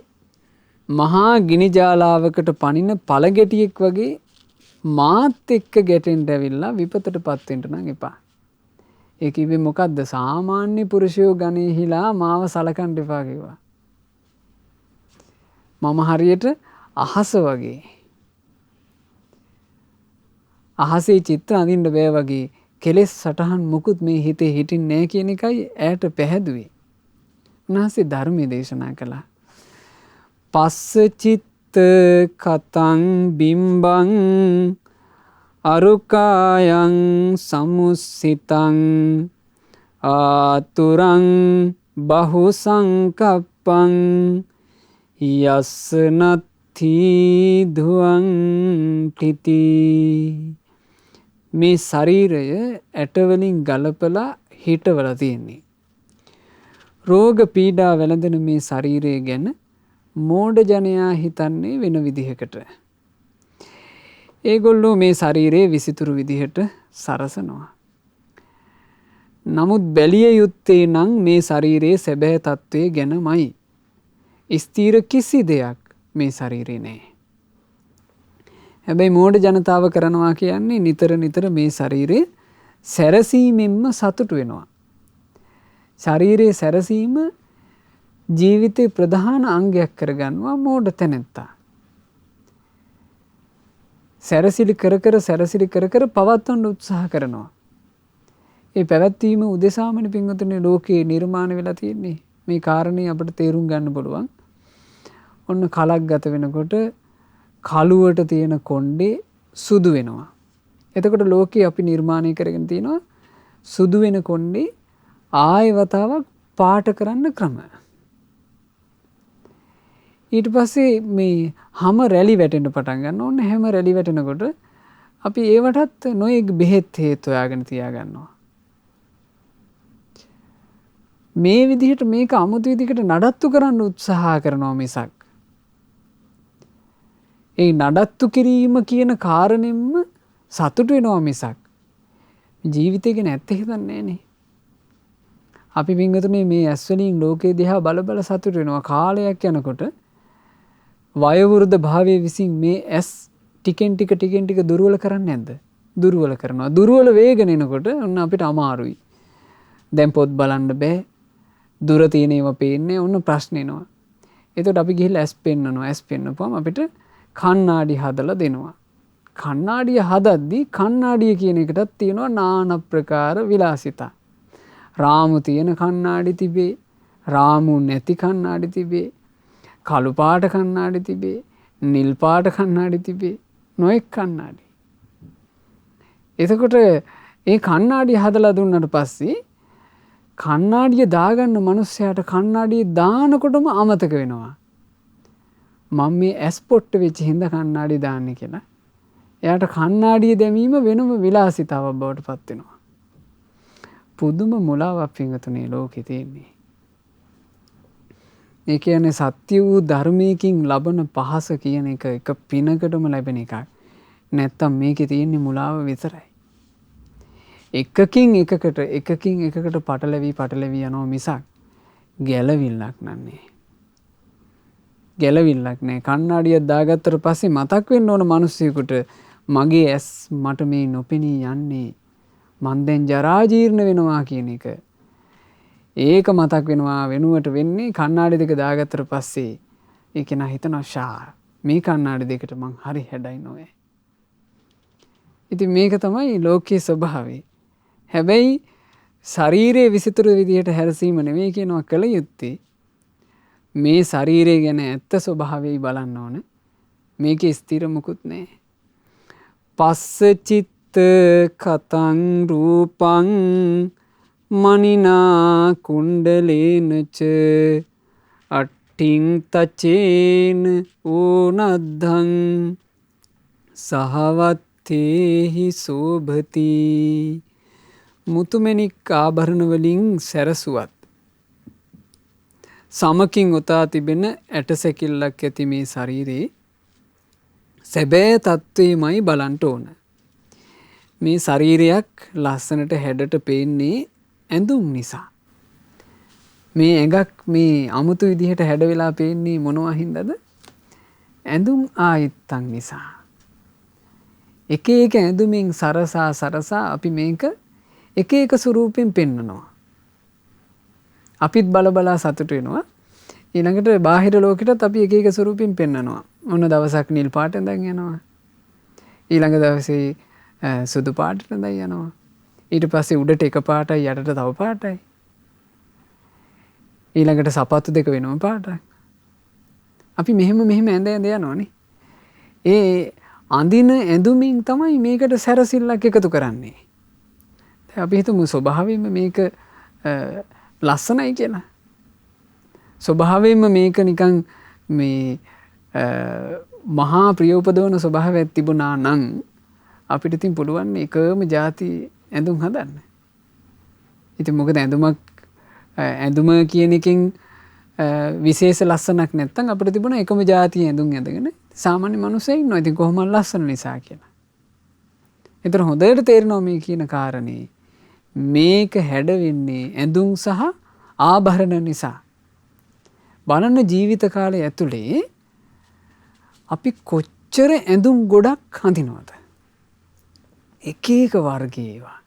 මහා ගිනි ජාලාවකට පනින පළගෙටියෙක් වගේ මාත් එක්ක ගැටෙන්න ඇවිල්ලා විපතටපත් වෙන්න නම් එපා. ඒ කිව්වේ මොකද්ද? සාමාන්‍ය පුරුෂයෝ ගණේහිලා මාව සලකන්න එපා කිව්වා. මම හරියට අහස වගේ. අහසේ චිත්‍ර අඳින්න බෑ වගේ කෙලෙස් සටහන් මුකුත් මේ හිතේ හිටින්නේ නැහැ කියන එකයි ඈට පැහැදුවේ. උන්වහන්සේ ධර්මයේ දේශනා කළා. පස්ස චිත්ත කතං බිම්බං අරුකායන් සමුසිතං ආතුරං බහු සංකප්පං යස්සනත්ථි ධුවං තිති. මේ ශරීරය ඇටවලින් ගලපලා හිටවලා තියෙන්නේ. රෝග පීඩා වැළඳෙන මේ ශරීරය ගැන මෝඩ ජනයා හිතන්නේ වෙන විදිහකට. ඒගොල්ලෝ මේ ශරීරයේ විසිතුරු විදිහට සරසනවා. නමුත් බැලිය යුත්තේ නම් මේ ශරීරයේ සැබෑ තත්ත්වය ගැනමයි. ස්ථීර කිසි දෙයක් මේ ශරීරේ නැහැ. හැබැයි මෝඩ ජනතාව කරනවා කියන්නේ නිතර නිතර මේ ශරීරේ සැරසීමෙන්ම සතුටු වෙනවා. ශරීරයේ සැරසීම ජීවිතේ ප්‍රධාන අංගයක් කරගන්නවා මෝඩ තැනැත්තා. සැරසිලි කර කර පවත්වන්න උත්සාහ කරනවා. ඒ පැවැත්වීම උදෙසාමනේ පින්වතුනි ලෝකේ නිර්මාණය වෙලා තියෙන්නේ. මේ කාරණේ අපිට තේරුම් ගන්න පුළුවන්. ඔන්න කලක් ගත වෙනකොට කළුවට තියෙන කොණ්ඩේ සුදු වෙනවා. එතකොට ලෝකේ අපි නිර්මාණය කරගෙන තියෙනවා සුදු වෙන කොණ්ඩේ ආයෙ වතාවක් පාට කරන්න ක්‍රම. ඊට පස්සේ මේ හැම රැලි වැටෙන්න පටන් ගන්නවා. ඔන්න හැම රැලි වැටෙනකොට අපි ඒවටත් නොයෙක් බෙහෙත් හේතු හොයාගෙන තියා ගන්නවා. මේ විදිහට මේක අමුතු විදිහකට නඩත්තු කරන්න උත්සාහ කරනවා මිසක් ඒ නඩත්තු කිරීම කියන කාරණෙම සතුට වෙනවා මිසක් ජීවිතය ගැන ඇත්ත හිතන්නේ නේ. අපි පින්වතුනි මේ ඇස් වලින් ලෝකේ දිහා බල බල සතුට වෙනවා. කාලයක් යනකොට වයෝවෘද්ධ භාවයේ විසින් මේ ඇස් ටිකෙන් ටික දුර්වල කරන්නේ නැද්ද? දුර්වල කරනවා. දුර්වල වේගන එනකොට ඔන්න අපිට අමාරුයි. දැන් පොත් බලන්න බෑ. දුර තියෙන ඒවා පේන්නේ ඔන්න ප්‍රශ්න එනවා. එතකොට අපි ගිහිල්ලා ඇස් පෙන්නනවා. ඇස් පෙන්නපුවම අපිට කණ්ණාඩි හදලා දෙනවා. කණ්ණාඩිය හදද්දී කණ්ණාඩිය කියන එකටත් තියෙනවා নানা ප්‍රකාර විලාසිතා. රාමු තියෙන කණ්ණාඩි තිබේ. රාමු නැති කණ්ණාඩි තිබේ. කළු පාට කණ්ණාඩි තිබේ. නිල් පාට කණ්ණාඩි තිබේ. නොඑක් කණ්ණාඩි. එතකොට ඒ කණ්ණාඩිය හදලා දුන්නට පස්සේ කණ්ණාඩිය දාගන්න මිනිස්සයාට කණ්ණාඩිය දානකොටම අමතක වෙනවා. මම මේ ඇස් පොට්ට වෙච්ච හින්දා කණ්ණාඩිය දාන්නේ කියලා. එයාට කණ්ණාඩිය දැමීම වෙනම විලාසිතාවක් බවට පත් වෙනවා. පුදුම මුලාවක් පින්වතුනි ලෝකේ තියෙන්නේ. ඒ කියන්නේ සත්‍ය වූ ධර්මයකින් ලබන පහස කියන එක පිනකටම ලැබෙන එකක්. නැත්තම් මේකේ තියෙන්නේ මුලාව විතරයි. එකකින් එකකට පටලැවි යනවා මිසක් ගැලවිල්ලක් නන්නේ. ගැලවිල්ලක් නෑ. කණ්ණාඩියක් දාගත්තට පස්සේ මතක් වෙන්න ඕන මිනිස්සෙකුට මගේ ඇස් මට මේ නොපෙනී යන්නේ. මං දැන් ජරා ජීර්ණ වෙනවා කියන එක. ඒක මතක් වෙනවා වෙනුවට වෙන්නේ කණ්ණාඩි දෙක දාගත්තට පස්සේ ඒක නා හිතනවා මේ කණ්ණාඩි දෙකට මං හරි හැඩයි නොවේ. ඉතින් මේක තමයි ලෝකයේ ස්වභාවය. හැබැයි ශරීරයේ විසිතුරු විදියට හැරසීම නෙවෙයි කියනවා කල යුත්තේ. මේ ශරීරය ගැන ඇත්ත ස්වභාවය බලන්න ඕන. මේකේ ස්ථිර මුකුත් නෑ. පස්සචිත්ත කතං රූපං මනිනා කුණ්ඩලේනච අට්ටිං තචේන ඕනද්ධං සහවත්තේහි සෝභති. මුතුමැණික් ආභරණ වලින් සැරසුවත් සමකින් ඔතා තිබෙන ඇටසැකිල්ලක් ඇති මේ ශරීරේ සැබෑ තත්ත්වයමයි බලන්න ඕන. මේ ශරීරයක් ලස්සනට හැඩට පේන්නේ ඇඳුම් නිසා. මේ ඇඟක් මේ අමුතු විදිහට හැඩ වෙලා පේන්නේ මොනවා හින්දාද? ඇඳුම් ආයත්තන් නිසා. එක එක ඇඳුමින් සරසා අපි මේක එක එක ස්වරූපෙන් පෙන්වනවා. අපිත් බලබලා සතුට වෙනවා. ඊළඟට බාහිර ලෝකෙටත් අපි එක එක ස්වරූපෙන් පෙන්වනවා. මොන දවසක් නිල් පාට ඇඳන් යනවා. ඊළඟ දවසේ සුදු පාටට ඇඳන් යනවා. ඊට පස්සේ උඩට එක පාටයි යටට තව පාටයි. ඊළඟට සපත්තු දෙක වෙනම පාටයි. අපි මෙහෙම ඇඳ යනවනේ. ඒ අඳින ඇඳුමින් තමයි මේකට සැරසිල්ලක් එකතු කරන්නේ. අපි හිතමු ස්වභාවයෙන්ම මේක ලස්සනයි කියලා. ස්වභාවයෙන්ම මේක නිකන් මේ මහා ප්‍රිය උපදවන ස්වභාවයක් තිබුණා නම් අපිට ඉතින් පුළුවන් එකම ಜಾති ඇඳුම් හදන්න. ඉතින් මොකද ඇඳුම කියන එකෙන් විශේෂ ලස්සනක් නැත්තම් අපිට තිබුණ එකම ಜಾති ඇඳුම් ඇඳගෙන සාමාන්‍ය මිනිස්සෙක් ඉන්නවා. ඉතින් කොහොමද ලස්සන නිසා කියලා. ඒතර හොඳට තේරෙනවා මේ කියන කාරණේ. මේක හැඩ වෙන්නේ ඇඳුම් සහ ආභරණ නිසා. බලන්න ජීවිත කාලය ඇතුලේ අපි කොච්චර ඇඳුම් ගොඩක් හඳිනවද? එක එක වර්ගයේ ඒවා.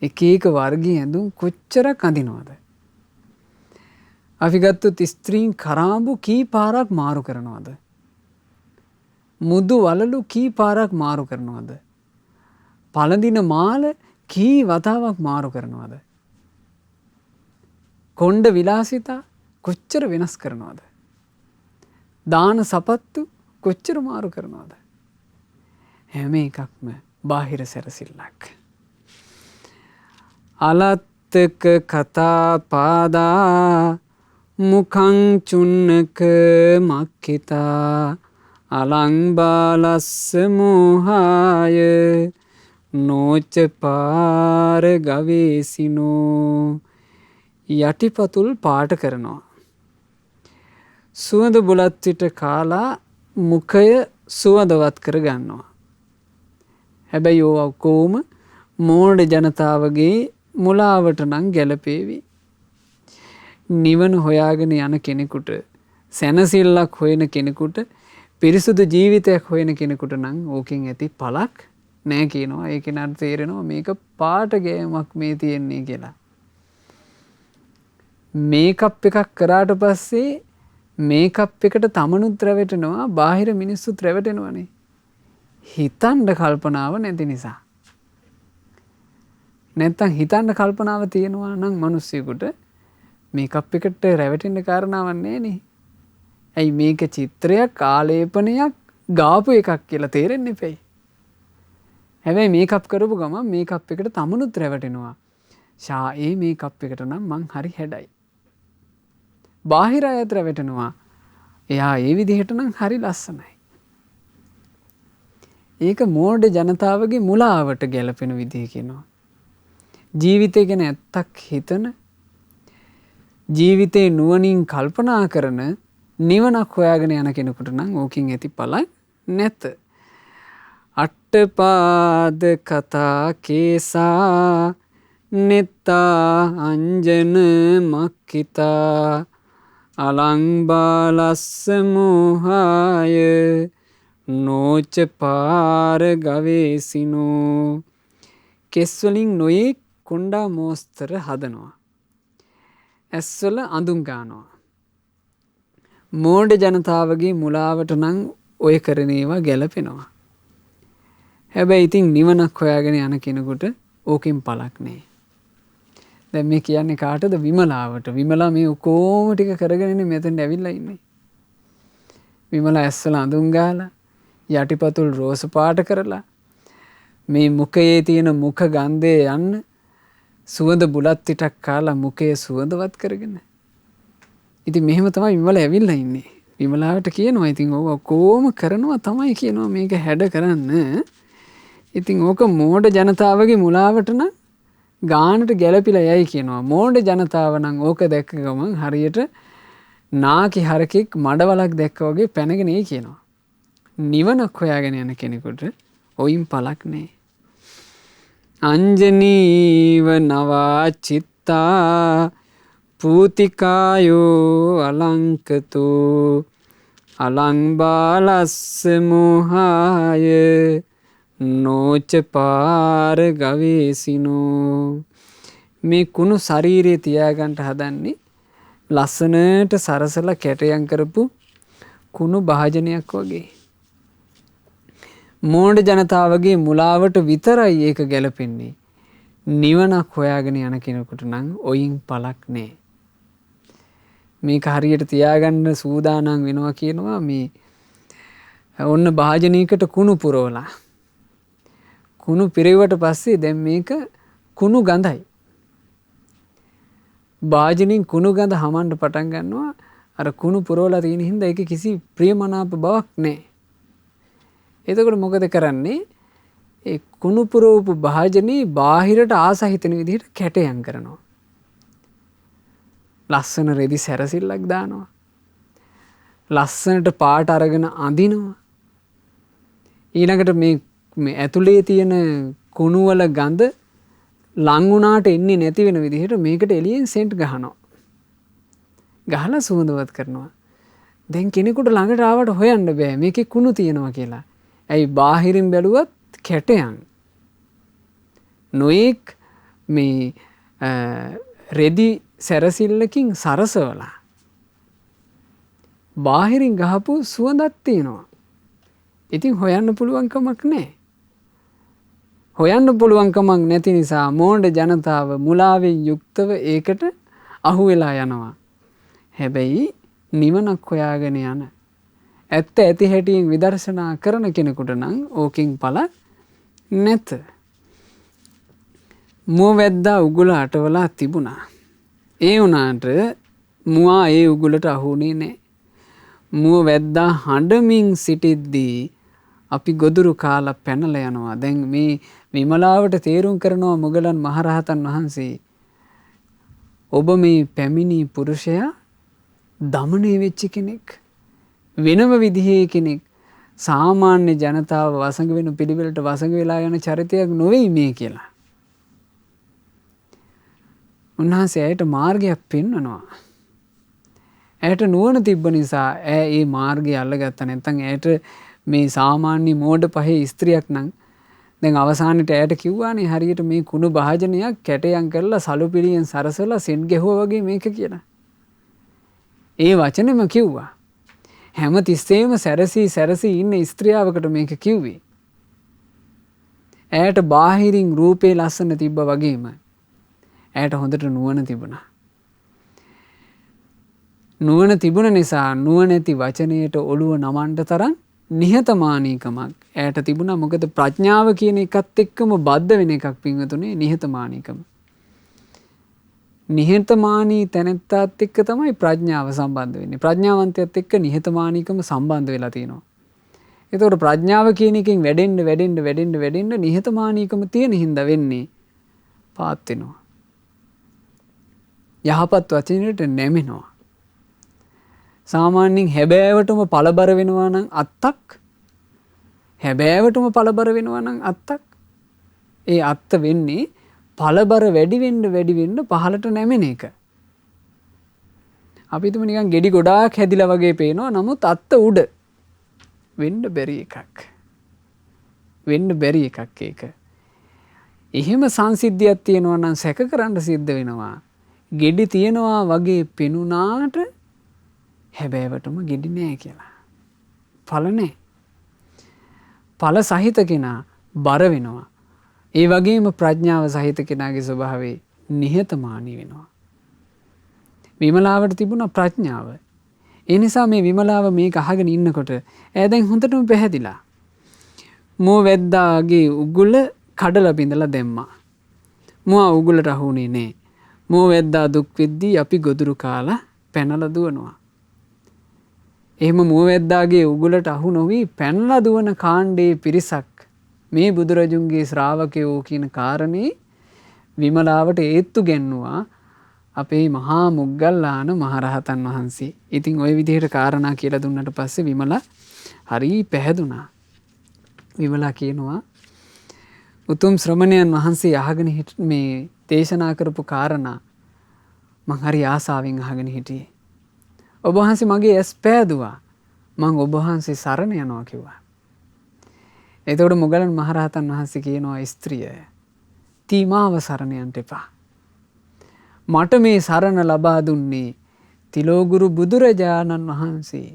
එක එක වර්ගයේ ඇඳුම් කොච්චරක් අඳිනවද? අපි ගත්තොත් ස්ත්‍රීන් කරාඹු කී පාරක් මාරු කරනවද? මුදු වලලු කී පාරක් මාරු කරනවද? පළඳින මාල කී වතාවක් මාරු කරනවද? කොණ්ඩ විලාසිතා කොච්චර වෙනස් කරනවද? දාන සපත්තු කොච්චර මාරු කරනවද? හැම එකක්ම බාහිර සැරසිල්ලක්. අලත්තක කතා පාදා මුඛං චුන්නක මක්ඛිතා අලං බාලස්ස මෝහාය නෝච පාර ගවේසිනෝ. යටිපතුල් පාට කරනවා. සුවඳ බුලත් විට කාලා මුඛය සුවඳවත් කර ගන්නවා. හැබැයි ඕවා කොහොම මෝඩ ජනතාවගේ මුලාවට නම් ගැලපේවි. නිවන හොයාගෙන යන කෙනෙකුට, සැනසෙල්ලක් හොයන කෙනෙකුට, පිරිසුදු ජීවිතයක් හොයන කෙනෙකුට නම් ඕකෙන් ඇති පළක් නෑ කියනවා. ඒක නට තේරෙනවා මේක පාට ගෑමක් මේ තියෙන්නේ කියලා. මේකප් එකක් කරාට පස්සේ මේකප් එකට තමනුත් රැවටෙනවා, බාහිර මිනිස්සුත් රැවටෙනවනේ. හිතන්න කල්පනාව නැති නිසා. නැත්තම් හිතන්න කල්පනාව තියෙනවා නම් මිනිස්සුෙකුට මේකප් එකට රැවටෙන්න කාරණාවක් නෑනේ. ඇයි මේක චිත්‍රයක්, ආලේපනයක්, ගාපු එකක් කියලා තේරෙන්නේ නැපෙයි. හැබැයි මේකප් කරපු ගමන් මේකප් එකට තමනුත් රැවටෙනවා. ඒ මේකප් එකට නම් මං හරි හැඩයි. බාහිර අයත් රැවටෙනවා. එයා ඒ විදිහට නම් හරි ලස්සනයි. ඒක මෝඩ ජනතාවගේ මුලාවට ගැලපෙන විදිහ කියනවා. ජීවිතය ගැන ඇත්තක් හිතන, ජීවිතේ නුවණින් කල්පනා කරන, නිවනක් හොයාගෙන යන කෙනෙකුට නම් ඕකින් ඇති පළක් නැත. අට්ඨපාද කතා කේසා නෙත්තා අංජන මක්ඛිතා අලං බාලස්ස මොහාය නෝච පාර ගවේසිනෝ. කෙස් වලින් නොයෙක් කුණ්ඩා මෝස්තර හදනවා. ඇස්වල අඳුම් ගන්නවා. මෝඩ ජනතාවගේ මුලාවට නම් ඔය කරන ඒවා ගැලපෙනවා. හැබැයි ඉතින් නිවනක් හොයාගෙන යන කෙනෙකුට ඕකෙන් පළක් නෑ. දැන් මේ කියන්නේ කාටද? විමලාවට. විමලා මේ ඔක්කොම ටික කරගෙනනේ මෙතෙන්ට ඇවිල්ලා ඉන්නේ. විමලා ඇස්වල අඳුම් ගාලා, යටිපතුල් රෝස පාට කරලා, මේ මුඛයේ තියෙන මුඛ ගන්ධය යන්න සුවඳ බුලත් ටිකක් කාලා මුඛය සුවඳවත් කරගෙන. ඉතින් මෙහෙම තමයි විමලා ඇවිල්ලා ඉන්නේ. විමලාවට කියනවා ඉතින් ඕක කොහොම කරනවා තමයි කියනවා මේක හැඩ කරන්න. ඉතින් ඕක මෝඩ ජනතාවගේ මුලාවට නම් ගානට ගැලපිලා යයි කියනවා. මෝඩ ජනතාව නම් ඕක දැක්ක ගමන් හරියට නාකි හරකෙක් මඩවලක් දැක්කා වගේ පැනගෙන එයි කියනවා. නිවනක් හොයාගෙන යන කෙනෙකුට ඔයින් පළක් නෑ. අංජනීව නවා චිත්තා පූතිකායෝ අලංකතෝ අලං බාලස්ස මොහාය නෝච පාර ගවේසිනෝ. මේ කුණු ශරීරයේ තියාගන්න හදන්නේ ලස්සනට සරසලා කැටයම් කරපු කුණු භාජනයක් වගේ. මෝඩ ජනතාවගේ මුලාවට විතරයි ඒක ගැලපෙන්නේ. නිවනක් හොයාගෙන යන කෙනෙකුට නම් ඔයින් පළක් නෑ. මේක හරියට තියාගන්න සූදානම් වෙනවා කියනවා. මේ ඔන්න භාජනයකට කුණු පුරවලා, කුණු පිරෙව්වට පස්සේ දැන් මේක කුණු ගඳයි. භාජනෙන් කුණු ගඳ හමන්න පටන් ගන්නවා. අර කුණු පුරවලා තියෙන හින්දා ඒක කිසි ප්‍රියමනාප බවක් නෑ. එතකොට මොකද කරන්නේ? ඒ කුණු පුරවපු භාජනේ බාහිරට ආස හිතෙන විදිහට කැටයම් කරනවා. ලස්සන රෙදි සැරසිල්ලක් දානවා. ලස්සනට පාට අරගෙන අඳිනවා. ඊළඟට මේ ඇතුලේ තියෙන කුණු වල ගඳ ලං වුණාට එන්නේ නැති වෙන විදිහට මේකට එළියෙන් සෙන්ට් ගහනවා. ගහලා සුවඳවත් කරනවා. දැන් කෙනෙකුට ළඟට ආවට හොයන්න බෑ මේකේ කුණු තියෙනවා කියලා. ඇයි? බාහිරින් බැලුවත් කැටයන්. නොඑක් මේ රෙදි සැරසිල්ලකින් සරසවලා බාහිරින් ගහපු සුවඳක් තියෙනවා. ඉතින් හොයන්න පුළුවන් කමක් නැහැ. හොයන්න පුළුවන් කමක් නැති නිසා මෝඩ ජනතාව මුලාවෙන් යුක්තව ඒකට අහු වෙලා යනවා. හැබැයි නිවනක් හොයාගෙන යන ඇත්ත ඇති හැටියෙන් විදර්ශනා කරන කෙනෙකුට නම් ඕකෙන් පළක් නැත. මුව වැද්දා උගුල අටවලා තිබුණා. ඒ වුණාට මුවා ඒ උගුලට අහුුනේ නැහැ. මුව වැද්දා හඬමින් සිටිද්දී අපි ගොදුරු කාලා පැනලා යනවා. දැන් මේ විමලාවට තේරුම් කරනවා මොගලන් මහරහතන් වහන්සේ, ඔබ මේ පැමිණි පුරුෂයා දමනය වෙච්ච කෙනෙක්, වෙනම විදිහේ කෙනෙක්, සාමාන්‍ය ජනතාව වසඟ වෙන පිළිවෙලට වසඟ වෙලා යන චරිතයක් නොවෙයි මේ කියලා. උන්වහන්සේ ඇයට මාර්ගයක් පෙන්වනවා. ඇයට නුවණ තිබ්බ නිසා ඇය ඒ මාර්ගය අල්ලගත්තා. නැත්නම් ඇයට මේ සාමාන්‍ය මෝඩ පහේ ස්ත්‍රියක් නම් දැන් අවසානෙට ඇයට කිව්වානේ හරියට මේ කුණු භාජනයක් කැටයම් කරලා සලුපිලියෙන් සරසලා සෙන් ගැහුවා වගේ මේක කියලා. ඒ වචනෙම කිව්වා. හැම තිස්සෙම සැරසී ඉන්න ස්ත්‍රියාවකට මේක කිව්වේ. ඇයට බාහිරින් රූපේ ලස්සන තිබ්බ වගේම ඇයට හොඳට නුවණ තිබුණා. නුවණ තිබුණ නිසා නුවණැති වචනයට ඔළුව නමන්න තරම් නිහතමානීකමක් ඇයට තිබුණා. මොකද ප්‍රඥාව කියන එකත් එක්කම බද්ධ වෙන එකක් පින්වතුනේ නිහතමානීකම. නිහතමානී තැනැත්තාත් එක්ක තමයි ප්‍රඥාව සම්බන්ධ වෙන්නේ. ප්‍රඥාවන්තයත් එක්ක නිහතමානීකම සම්බන්ධ වෙලා තියෙනවා. ඒතකොට ප්‍රඥාව කියන එකෙන් වැඩෙන්න නිහතමානීකම තියෙන හින්දා වෙන්නේ පාත් වෙනවා. යහපත් වචනයට නැමෙනවා. සාමාන්‍යයෙන් හැබෑවටම පළබර වෙනවා නම් අත්තක්. හැබෑවටම පළබර වෙනවා නම් අත්තක්. ඒ අත්ත වෙන්නේ පළබර වැඩි වෙන්න පහළට නැමෙන එක. අපි හිතමු නිකන් ගෙඩි ගොඩාක් හැදිලා වගේ පේනවා. නමුත් අත්ත උඩ වෙන්න බැරි එකක්. වෙන්න බැරි එකක් ඒක. එහෙම සංසිද්ධියක් තියෙනවා නම් සැක කරන්න සිද්ධ වෙනවා. ගෙඩි තියනවා වගේ පෙනුනාට හැබෑවටම ගෙඩි නෑ කියලා. ඵල නෑ. ඵල සහිත කෙනා බර වෙනවා. ඒ වගේම ප්‍රඥාව සහිත කෙනාගේ ස්වභාවය නිහතමානී වෙනවා. විමලාවට තිබුණා ප්‍රඥාව. ඒ නිසා මේ විමලාව මේක අහගෙන ඉන්නකොට ඈ දැන් හොඳටම පැහැදිලා. මෝ වැද්දාගේ උගුල කඩලා බිඳලා දැම්මා. මෝ උගුලට අහුනේ නෑ. මෝ වැද්දා දුක් වෙද්දී අපි ගොදුරු කාලා පැනලා දුවනවා. එහෙම මෝ වැද්දාගේ උගුලට අහු නොවි පැනලා දුවන කාණ්ඩේ පිරිසක් මේ බුදුරජුන්ගේ ශ්‍රාවකයෝ කියන කාරණේ විමලාවට ඒත්තු ගැන්නුවා අපේ මහා මොග්ගල්ලාන මහරහතන් වහන්සේ. ඉතින් ওই විදිහට කාරණා කියලා දුන්නට පස්සේ විමලා හරි පැහැදුනා. විමලා කියනවා උතුම් ශ්‍රමණයන් වහන්සේ අහගෙන මේ දේශනා කරපු කාරණා මං හරි ආසාවෙන් අහගෙන හිටියේ. ඔබ වහන්සේ මගේ ඇස් පෑදුවා. මං ඔබ වහන්සේ සරණ යනවා කිව්වා. එතකොට මොගලන් මහරහතන් වහන්සේ කියනවා ස්ත්‍රිය තීමාව සරණ යන්න එපා. මට මේ සරණ ලබා දුන්නේ තිලෝගුරු බුදුරජාණන් වහන්සේ.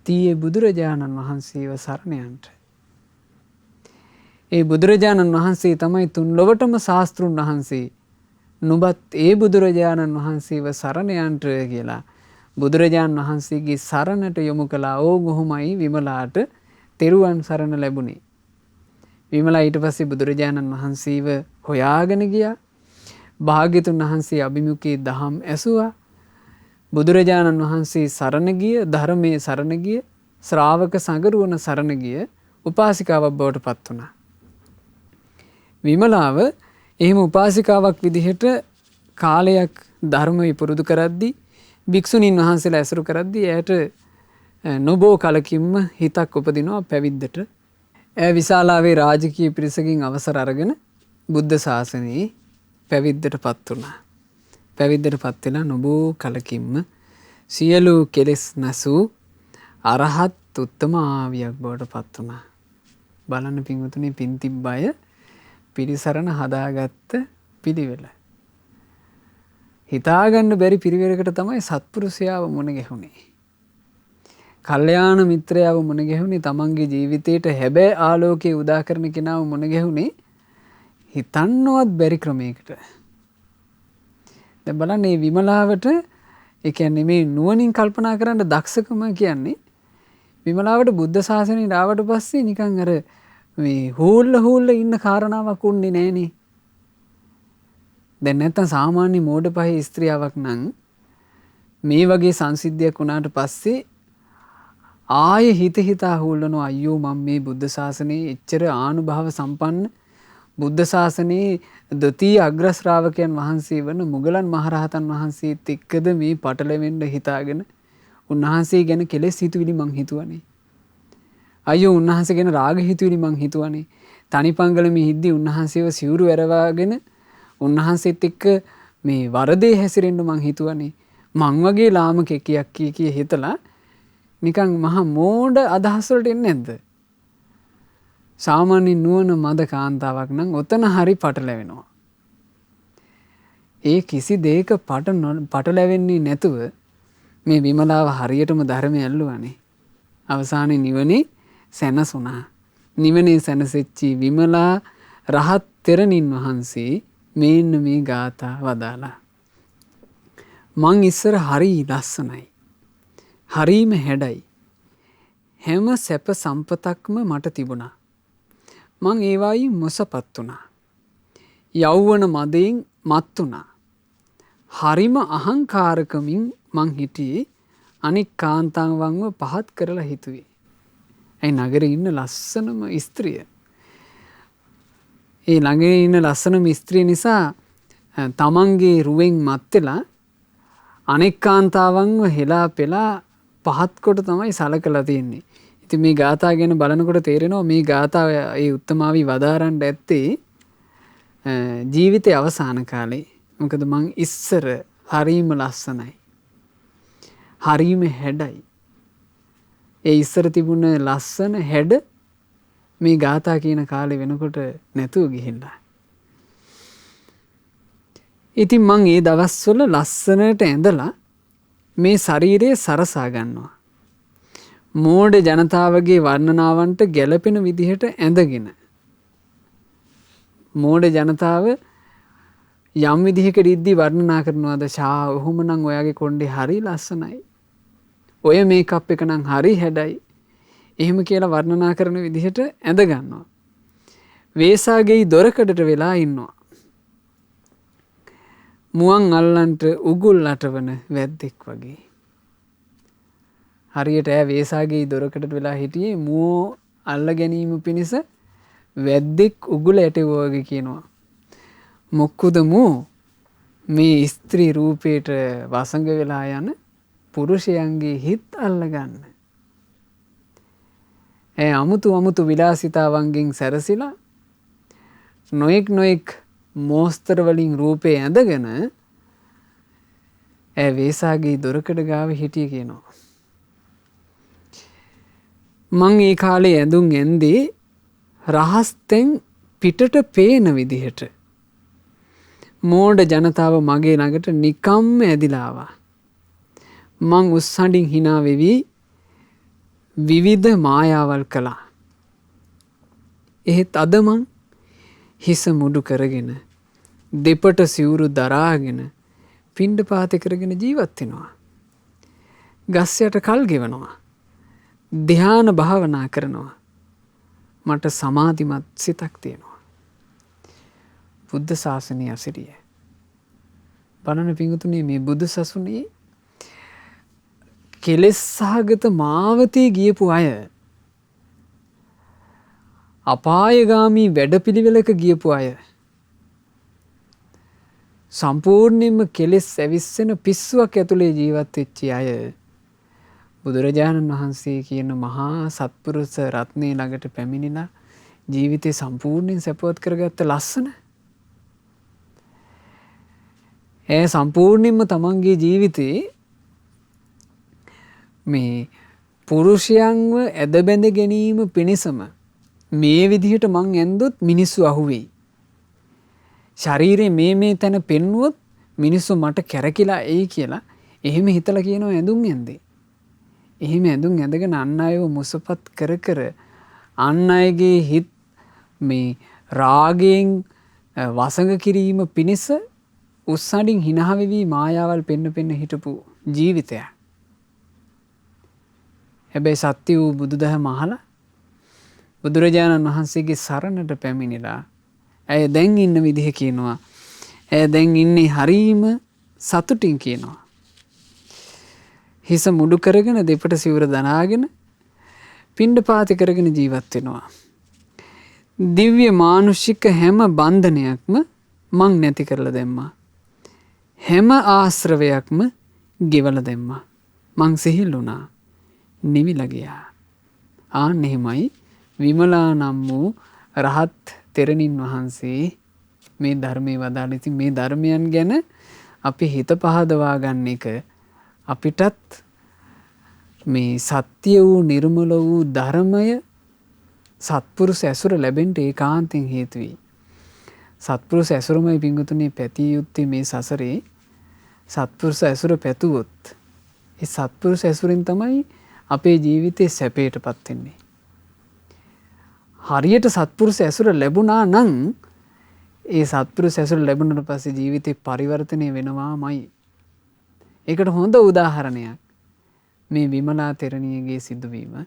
තීයේ බුදුරජාණන් වහන්සේව සරණ යන්න. ඒ බුදුරජාණන් වහන්සේ තමයි තුන් ලොවටම ශාස්ත්‍රුන් වහන්සේ. නුඹත් ඒ බුදුරජාණන් වහන්සේව සරණ යන්න කියලා බුදුරජාණන් වහන්සේගේ සරණට යොමු කළා. ඕගොහොමයි විමලාට තෙරුවන් සරණ ලැබුණේ. විමලා ඊට පස්සේ බුදුරජාණන් වහන්සේව හොයාගෙන ගියා. භාග්‍යතුන් වහන්සේ අභිමුඛයේ දහම් ඇසුවා. බුදුරජාණන් වහන්සේ සරණ ගිය, ධර්මයේ සරණ ගිය, ශ්‍රාවක සංගරුවන සරණ ගිය උපාසිකාවක් බවට පත් වුණා. විමලාව එහෙම උපාසිකාවක් විදිහට කාලයක් ධර්මය පුරුදු කරද්දී භික්ෂුණීන් වහන්සේලා ඇසුරු කරද්දී එයට නොබෝ කලකින්ම හිතක් උපදිනවා පැවිද්දට. එය විශාලාවේ රාජකීය පිරිසකින් අවසර අරගෙන බුද්ධ ශාසනයේ පැවිද්දට පත් වුණා. පැවිද්දට පත් වෙලා නොබෝ කලකින්ම සියලු කෙලෙස් නැසූ අරහත් උත්තම ආවියක් බවට පත් වුණා. බලන්න පින්වතුනි පින් තිබ්බය පිරිසරණ හදාගත්ත පිළිවෙල. හිතාගන්න බැරි පිරිවෙලකට තමයි සත්පුරුෂයාව මුණ ගැහුනේ. කල්යාණ මිත්‍රයාව මුණ ගැහුනේ තමන්ගේ ජීවිතේට හැබෑ ආලෝකයේ උදා කරන කෙනාව මුණ ගැහුනේ හිතන්නවත් බැරි ක්‍රමයකට. දැන් බලන්න මේ විමලාවට ඒ කියන්නේ මේ නුවණින් කල්පනා කරන්න දක්ෂකම කියන්නේ විමලාවට බුද්ධ ශාසනයට ආවට පස්සේ නිකන් අර මේ හූල්ල ඉන්න කාරණාවක් උන්නේ නෑනේ. දැන් නැත්තම් සාමාන්‍ය මෝඩ පහේ ස්ත්‍රියාවක් නම් මේ වගේ සංසිද්ධියක් වුණාට පස්සේ ආයේ හිතා හූල්ලනවා අයියෝ මම මේ බුද්ධ ශාසනයේ එච්චර ආනුභාව සම්පන්න බුද්ධ ශාසනයේ ද්විතීය අග්‍ර ශ්‍රාවකයන් වහන්සේ වන මුගලන් මහරහතන් වහන්සේත් එක්කද මේ පටලැවෙන්න හිතාගෙන උන්වහන්සේ ගැන කෙලෙස් හිතුවිලි මං හිතුවනේ. අයියෝ උන්වහන්සේ ගැන රාග හිතුවිලි මං හිතුවනේ. තනිපංගලමේ හිද්දී උන්වහන්සේව සිවුරු ඇරවාගෙන උන්වහන්සේත් එක්ක මේ වරදේ හැසිරෙන්න මං හිතුවනේ. මං වගේ ලාමකෙක් කිය හිතලා නිකන් මහා මෝඩ අදහස් වලට එන්නේ නැද්ද? සාමාන්‍ය නුවණ මද කාන්තාවක් නම් ඔතන හරි පටලැවෙනවා. ඒ කිසි දෙයක පටලැවෙන්නේ නැතුව මේ විමලාව හරියටම ධර්මය ඇල්ලුවානේ. අවසානයේ නිවනේ සැනසුණා. නිවනේ සැනසෙච්චි විමලා රහත් තෙරණින් වහන්සේ මේන්න මේ ගාථා වදාලා. මං ඉස්සර හරි ලස්සනයි. හරීම හැඩයි. හැම සැප සම්පතක්ම මට තිබුණා. මං ඒවායි මොසපත් වුණා. යෞවන මදයෙන් මත් වුණා. හරිම අහංකාරකමින් මං හිටියේ අනික් කාන්තාවන්ව පහත් කරලා හිතුවේ. ඇයි නගරේ ඉන්න ලස්සනම ස්ත්‍රිය. ඒ ළඟේ ඉන්න ලස්සනම ස්ත්‍රිය නිසා තමන්ගේ රුවෙන් මත් වෙලා අනෙක් කාන්තාවන්ව හෙලා පෙලා පහත් කොට තමයි සලකලා තියෙන්නේ. ඉතින් මේ ගාථා ගැන බලනකොට තේරෙනවා මේ ගාථාව ඒ උත්තමාවි වදාරන්න ඇත්තේ ජීවිතයේ අවසාන කාලේ. මොකද මං ඉස්සර හරීම ලස්සනයි. හරීම හැඩයි. ඒ ඉස්සර තිබුණ ලස්සන හැඩ මේ ගාථා කියන කාලේ වෙනකොට නැතුව ගිහිල්ලා. ඉතින් මං ඒ දවස්වල ලස්සනට ඇඳලා මේ ශරීරය සරසා ගන්නවා. මෝඩ ජනතාවගේ වර්ණනාවන්ට ගැළපෙන විදිහට ඇඳගෙන. මෝඩ ජනතාව යම් විදිහකට ඉද්දී වර්ණනා කරනවාද ෂා ඔහොමනම් ඔයාගේ කොණ්ඩේ හරි ලස්සනයි. ඔය මේකප් එක නම් හරි හැඩයි. එහෙම කියලා වර්ණනා කරන විදිහට ඇඳ ගන්නවා. වේසාගේ දොරකඩට වෙලා ඉන්නවා. මුවන් අල්ලන්ට උගුල් අටවන වැද්දෙක් වගේ. හරියට ඈ වේසාගේ දොරකඩට වෙලා හිටියේ මුවෝ අල්ල ගැනීම පිණිස වැද්දෙක් උගුල ඇටවුවා වගේ කියනවා. මොක්කුද මෝ මේ ස්ත්‍රී රූපයට වසඟ වෙලා යන පුරුෂයන්ගේ හිත් අල්ලගන්න. ඇය අමුතු විලාසිතාවන්ගෙන් සැරසිලා නොයෙක් මෝස්තර වලින් රූපේ ඇඳගෙන ඇය වේසාගේ දොරකඩ ගාව හිටිය කියනවා. මං ඒ කාලේ ඇඳුම් ඇන්දේ රහස්තෙන් පිටට පේන විදිහට. මෝඩ ජනතාව මගේ ළඟට නිකම්ම ඇදිලා ආවා. මං උස්සඬින් hina වෙවි විවිධ මායාවල් කළා. එහෙත් අද මං හිස මුඩු කරගෙන දෙපට සිවුරු දරාගෙන පිණ්ඩපාත කරගෙන ජීවත් වෙනවා. ගස් යට කල් ගෙවනවා. ධ්‍යාන භාවනා කරනවා. මට සමාධිමත් සිතක් තියෙනවා. බුද්ධ ශාසනය අසිරිය. බලන්න පිංගුතුනි මේ බුදු සසුනේ කෙලෙස් සහගත මාවතේ ගියපු අය අපායගාමී වැඩපිළිවෙලක ගියපු අය සම්පූර්ණයෙන්ම කෙලෙස් ඇවිස්සෙන පිස්සුවක් ඇතුලේ ජීවත් වෙච්ච අය බුදුරජාණන් වහන්සේ කියන මහා සත්පුරුෂ රත්නයේ ළඟට පැමිණිලා ජීවිතේ සම්පූර්ණයෙන් සපවත් කරගත්ත ලස්සන ඒ සම්පූර්ණයෙන්ම තමන්ගේ ජීවිතේ මේ පුරුෂයන්ව ඇද බැඳ ගැනීම පිණිසම මේ විදිහට මං ඇන්දොත් මිනිස්සු අහුවෙයි. ශරීරේ මේ තැන පෙන්නුවොත් මිනිස්සු මට කැරකිලා එයි කියලා එහෙම හිතලා කියනවා ඇඳුම් ඇන්දේ. එහෙම ඇඳුම් ඇඳගෙන අන් අයව මුසපත් කර අන් අයගේ හිත් මේ රාගයෙන් වසඟ කිරීම පිණිස උස්සඩින් hina වෙවි මායාවල් පෙන්න හිටපු ජීවිතයක්. හැබැයි සත්‍ය වූ බුදුදහම අහලා බුදුරජාණන් වහන්සේගේ සරණට පැමිණිලා ඇය දැන් ඉන්න විදිහ කියනවා. ඇය දැන් ඉන්නේ හරීම සතුටින් කියනවා. හිස මුඩු කරගෙන දෙපට සිවුර දනාගෙන පිණ්ඩපාත කරගෙන ජීවත් වෙනවා. දිව්‍ය මානුෂික හැම බන්ධනයක්ම මං නැති කරලා දැම්මා. හැම ආශ්‍රවයක්ම ගෙවල දැම්මා. මං සිහිල් වුණා. නිවිලා ගියා. ආන් එහෙමයි විමලා නම් වූ රහත් තෙරණින් වහන්සේ මේ ධර්මයේ වදාළ. ඉතින් මේ ධර්මයන් ගැන අපි හිත පහදවා ගන්න එක අපිටත් මේ සත්‍ය වූ නිර්මල වූ ධර්මය සත්පුරුෂ ඇසුර ලැබෙන්න ඒකාන්තයෙන් හේතු වෙයි. සත්පුරුෂ ඇසුරමයි පිංගුතුනේ පැතිය යුත්තේ මේ සසරේ. සත්පුරුෂ ඇසුර පැතුවොත් ඒ සත්පුරුෂ ඇසුරෙන් තමයි අපේ ජීවිතේ සැපයටපත් වෙන්නේ. හරියට සත්පුරුෂ ඇසුර ලැබුණා නම් ඒ සත්පුරුෂ ඇසුර ලැබුණාට පස්සේ ජීවිතේ පරිවර්තනය වෙනවාමයි. ඒකට හොඳ උදාහරණයක් මේ විමලා තෙරණියගේ සිදුවීම.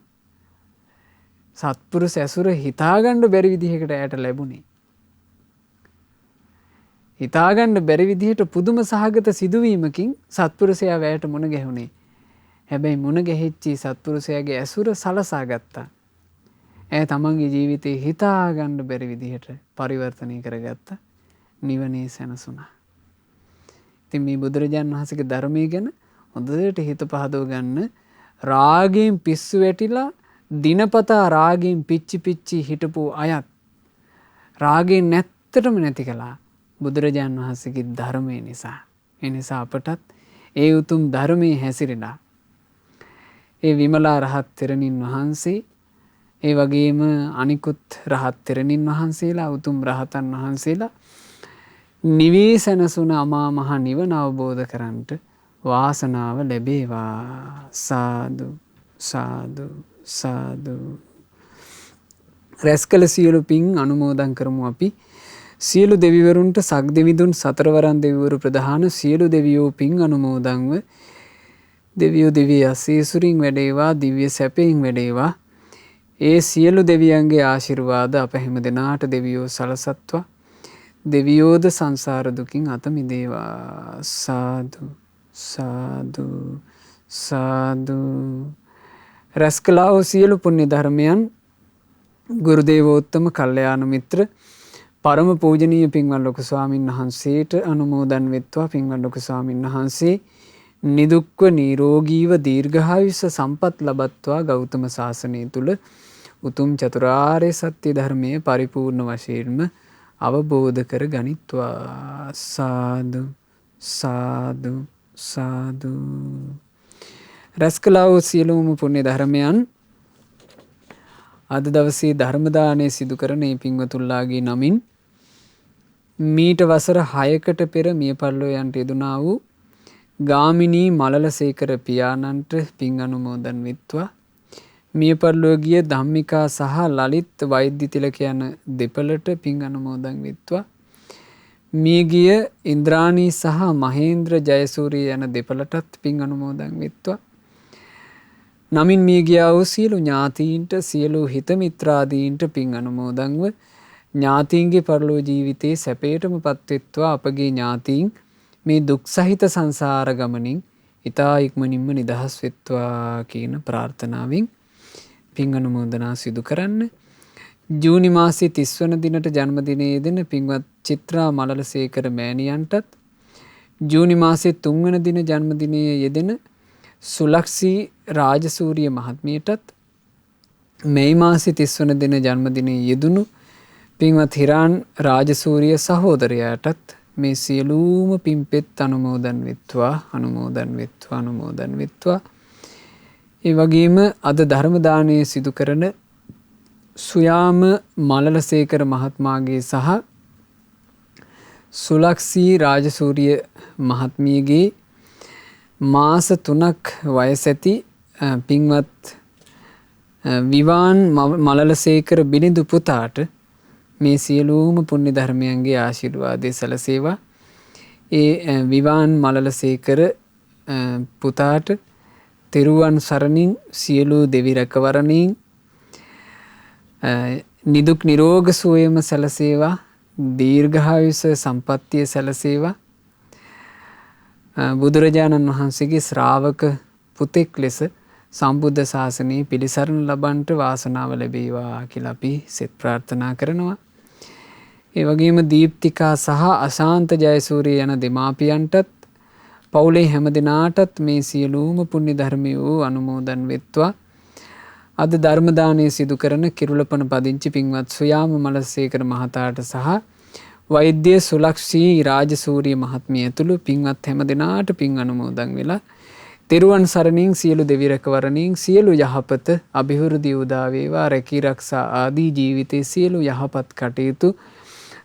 සත්පුරුෂ ඇසුර හිතාගන්න බැරි විදිහකට ඇයට ලැබුණේ. හිතාගන්න බැරි විදිහට පුදුම සහගත සිදුවීමකින් සත්පුරුෂයා වැයට මුණ ගැහුණේ. හැබැයි මුණ ගැහිච්චි සත්පුරුෂයාගේ ඇසුර සලසා ගත්තා. ඇය තමන්ගේ ජීවිතේ හිතාගන්න බැරි විදිහට පරිවර්තනය කරගත්තා. නිවනේ සැනසුණා. ඉතින් මේ බුදුරජාණන් වහන්සේගේ ධර්මයේ ගැන හොඳට හිත පහදව ගන්න. රාගයෙන් පිස්සු වැටිලා දිනපතා රාගයෙන් පිච්චි හිටපු අයත් රාගයෙන් නැත්තටම නැති කළා බුදුරජාණන් වහන්සේගේ ධර්මය නිසා. ඒ නිසා අපටත් ඒ උතුම් ධර්මයේ හැසිරෙලා ඒ විමලා රහත් තෙරණින් වහන්සේ ඒ වගේම අනිකුත් රහත් තෙරණින් වහන්සේලා උතුම් රහතන් වහන්සේලා නිවී සැනසුන අමා මහ නිවන අවබෝධ කරන්නට වාසනාව ලැබේවා. සාදු සාදු සාදු. රැස් කළ සියලු පින් අනුමෝදන් කරමු අපි. සියලු දෙවිවරුන්ට සක්දෙවිඳුන් සතරවරන් දෙවිවරු ප්‍රධාන සියලු දෙවියෝ පින් අනුමෝදන්ව දෙවියෝ දිව්‍ය ආශීර්වාදයෙන් වැඩේවා, දිව්‍ය සැපයෙන් වැඩේවා. ඒ සියලු දෙවියන්ගේ ආශිර්වාද අප හැම දෙනාට දෙවියෝ සලසත්වා. දෙවියෝද සංසාර දුකින් අත මිදේවා. සාදු සාදු සාදු. රැස් කළා වූ සියලු පුණ්‍ය ධර්මයන් ගුරු දේවෝත්තම කල්යාණ මිත්‍ර පරම පූජනීය පින්වත් ලොකු ස්වාමීන් වහන්සේට අනුමෝදන් වෙත්වා. පින්වත් ලොකු ස්වාමීන් වහන්සේ නිදුක්ව නිරෝගීව දීර්ඝායුෂ සම්පත් ලබත්වා ගෞතම සාසනය තුල උතුම් චතුරාර්ය සත්‍ය ධර්මයේ පරිපූර්ණ වශයෙන්ම අවබෝධ කර ගනිත්වා. සාදු සාදු සාදු. රැස් කළා වූ සියලුම පුණ්‍ය ධර්මයන් අද දවසේ ධර්ම දානය සිදු කරන මේ පින්වතුන්ලාගේ නමින් මීට වසර 6කට පෙර මිය පරලෝ යන්ට යෙදුනා වූ ගාමිණී මලලසේකර පියාණන්ට පින් අනුමෝදන් වෙත්වා. මිය පරලෝ ගිය ධම්මිකා සහ ලලිත් වෛද්‍ය තිලක යන දෙපළට පින් අනුමෝදන් වෙත්වා. මිය ගිය ඉන්ද්‍රාණී සහ මහේන්ද්‍ර ජයසූරිය යන දෙපළටත් පින් අනුමෝදන් වෙත්වා. නමින් මිය ගියා වූ සියලු ඥාතීන්ට සියලු හිත මිත්‍රාදීන්ට පින් අනුමෝදන්ව ඥාතීන්ගේ පරලෝ ජීවිතේ සැපයටම පත්වෙත්වා. අපගේ ඥාතීන් මේ දුක් සහිත සංසාර ගමනින් ඊතා ඉක්මනින්ම නිදහස් වෙත්වා කියන ප්‍රාර්ථනාවෙන් පින් අනුමෝදනා සිදු කරන්න. ජූනි මාසයේ 30 වන දිනට ජන්මදිනයේ දෙන පින්වත් චිත්‍රා මලලසේකර මෑණියන්ටත් ජූනි මාසයේ 3 වන දින ජන්මදිනයේ යෙදෙන සුලක්ෂී රාජසූරිය මහත්මියටත් මේ මාසයේ 30 වන දින ජන්මදිනයේ යෙදුණු පින්වත් හිරාන් රාජසූරිය සහෝදරයාටත් මේ සියලුම පින්පෙත් අනුමෝදන් වෙත්වා. අනුමෝදන් වෙත්වා. අනුමෝදන් වෙත්වා. ඒ වගේම අද ධර්ම දානය සිදු කරන සුයාම මලලසේකර මහත්මයාගේ සහ සුලක්ෂී රාජසූරිය මහත්මියගේ මාස 3ක් වයස ඇති පින්වත් විවාන් මලලසේකර බිලිඳු පුතාට මේ සියලුම පුණ්‍ය ධර්මයන්ගේ ආශිර්වාදය සැලසේවා. ඒ විවාන් මලලසේකර පුතාට තෙරුවන් සරණින් සියලු දෙවි රැකවරණින් නිදුක් නිරෝග සුවයම සැලසේවා. දීර්ඝායුෂ සම්පත්තිය සැලසේවා. බුදුරජාණන් වහන්සේගේ ශ්‍රාවක පුතෙක් ලෙස සම්බුද්ධ ශාසනය පිළිසරණ ලබන්ට වාසනාව ලැබේවා කියලා අපි සෙත් ප්‍රාර්ථනා කරනවා. ඒ වගේම දීප්තිකා සහ අශාන්ත ජයසූරිය යන දෙමාපියන්ටත් පවුලේ හැම දෙනාටත් මේ සියලුම පුණ්‍ය ධර්මය වූ අනුමෝදන් වෙත්වා. අද ධර්ම දානය සිදු කරන කිරුළපන පදිංචි පින්වත් සුයාම මලසේකර මහතාට සහ වෛද්‍ය සුලක්ෂී රාජසූරිය මහත්මිය ඇතුළු පින්වත් හැම දෙනාට පින් අනුමෝදන් වෙලා තෙරුවන් සරණින් සියලු දෙවි රැකවරණින් සියලු යහපත අභිවෘද්ධි උදා වේවා. රැකී රක්ෂා ආදී ජීවිතයේ සියලු යහපත් කටයුතු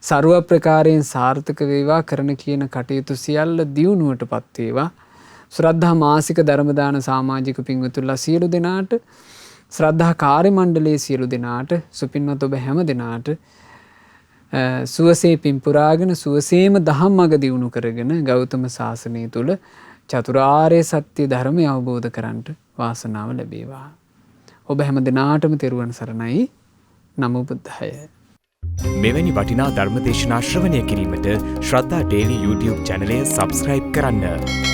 ਸਰව ප්‍රකාරයෙන් සාර්ථක වේවා. කරන කියන කටයුතු සියල්ල දියුණුවටපත් වේවා. ශ්‍රද්ධා මාසික ධර්ම දාන සමාජික පින්වතුන්ලා සියලු දෙනාට, ශ්‍රද්ධා කාර්ය මණ්ඩලයේ සියලු දෙනාට, සුපින්වත් ඔබ හැම දෙනාට සුවසේ පින් පුරාගෙන සුවසේම ධම්මග දියුණු කරගෙන ගෞතම සාසනය තුල චතුරාර්ය සත්‍ය ධර්මය අවබෝධ කරගන්නට වාසනාව ලැබේවා. ඔබ හැම දිනාටම තෙරුවන් සරණයි. නමෝ බුද්ධාය. මෙවැනි වටිනා ධර්ම දේශනා ශ්‍රවණය කිරීමට ශ්‍රද්ධා ඩේලි YouTube චැනලය සබ්ස්ක්‍රයිබ් කරන්න.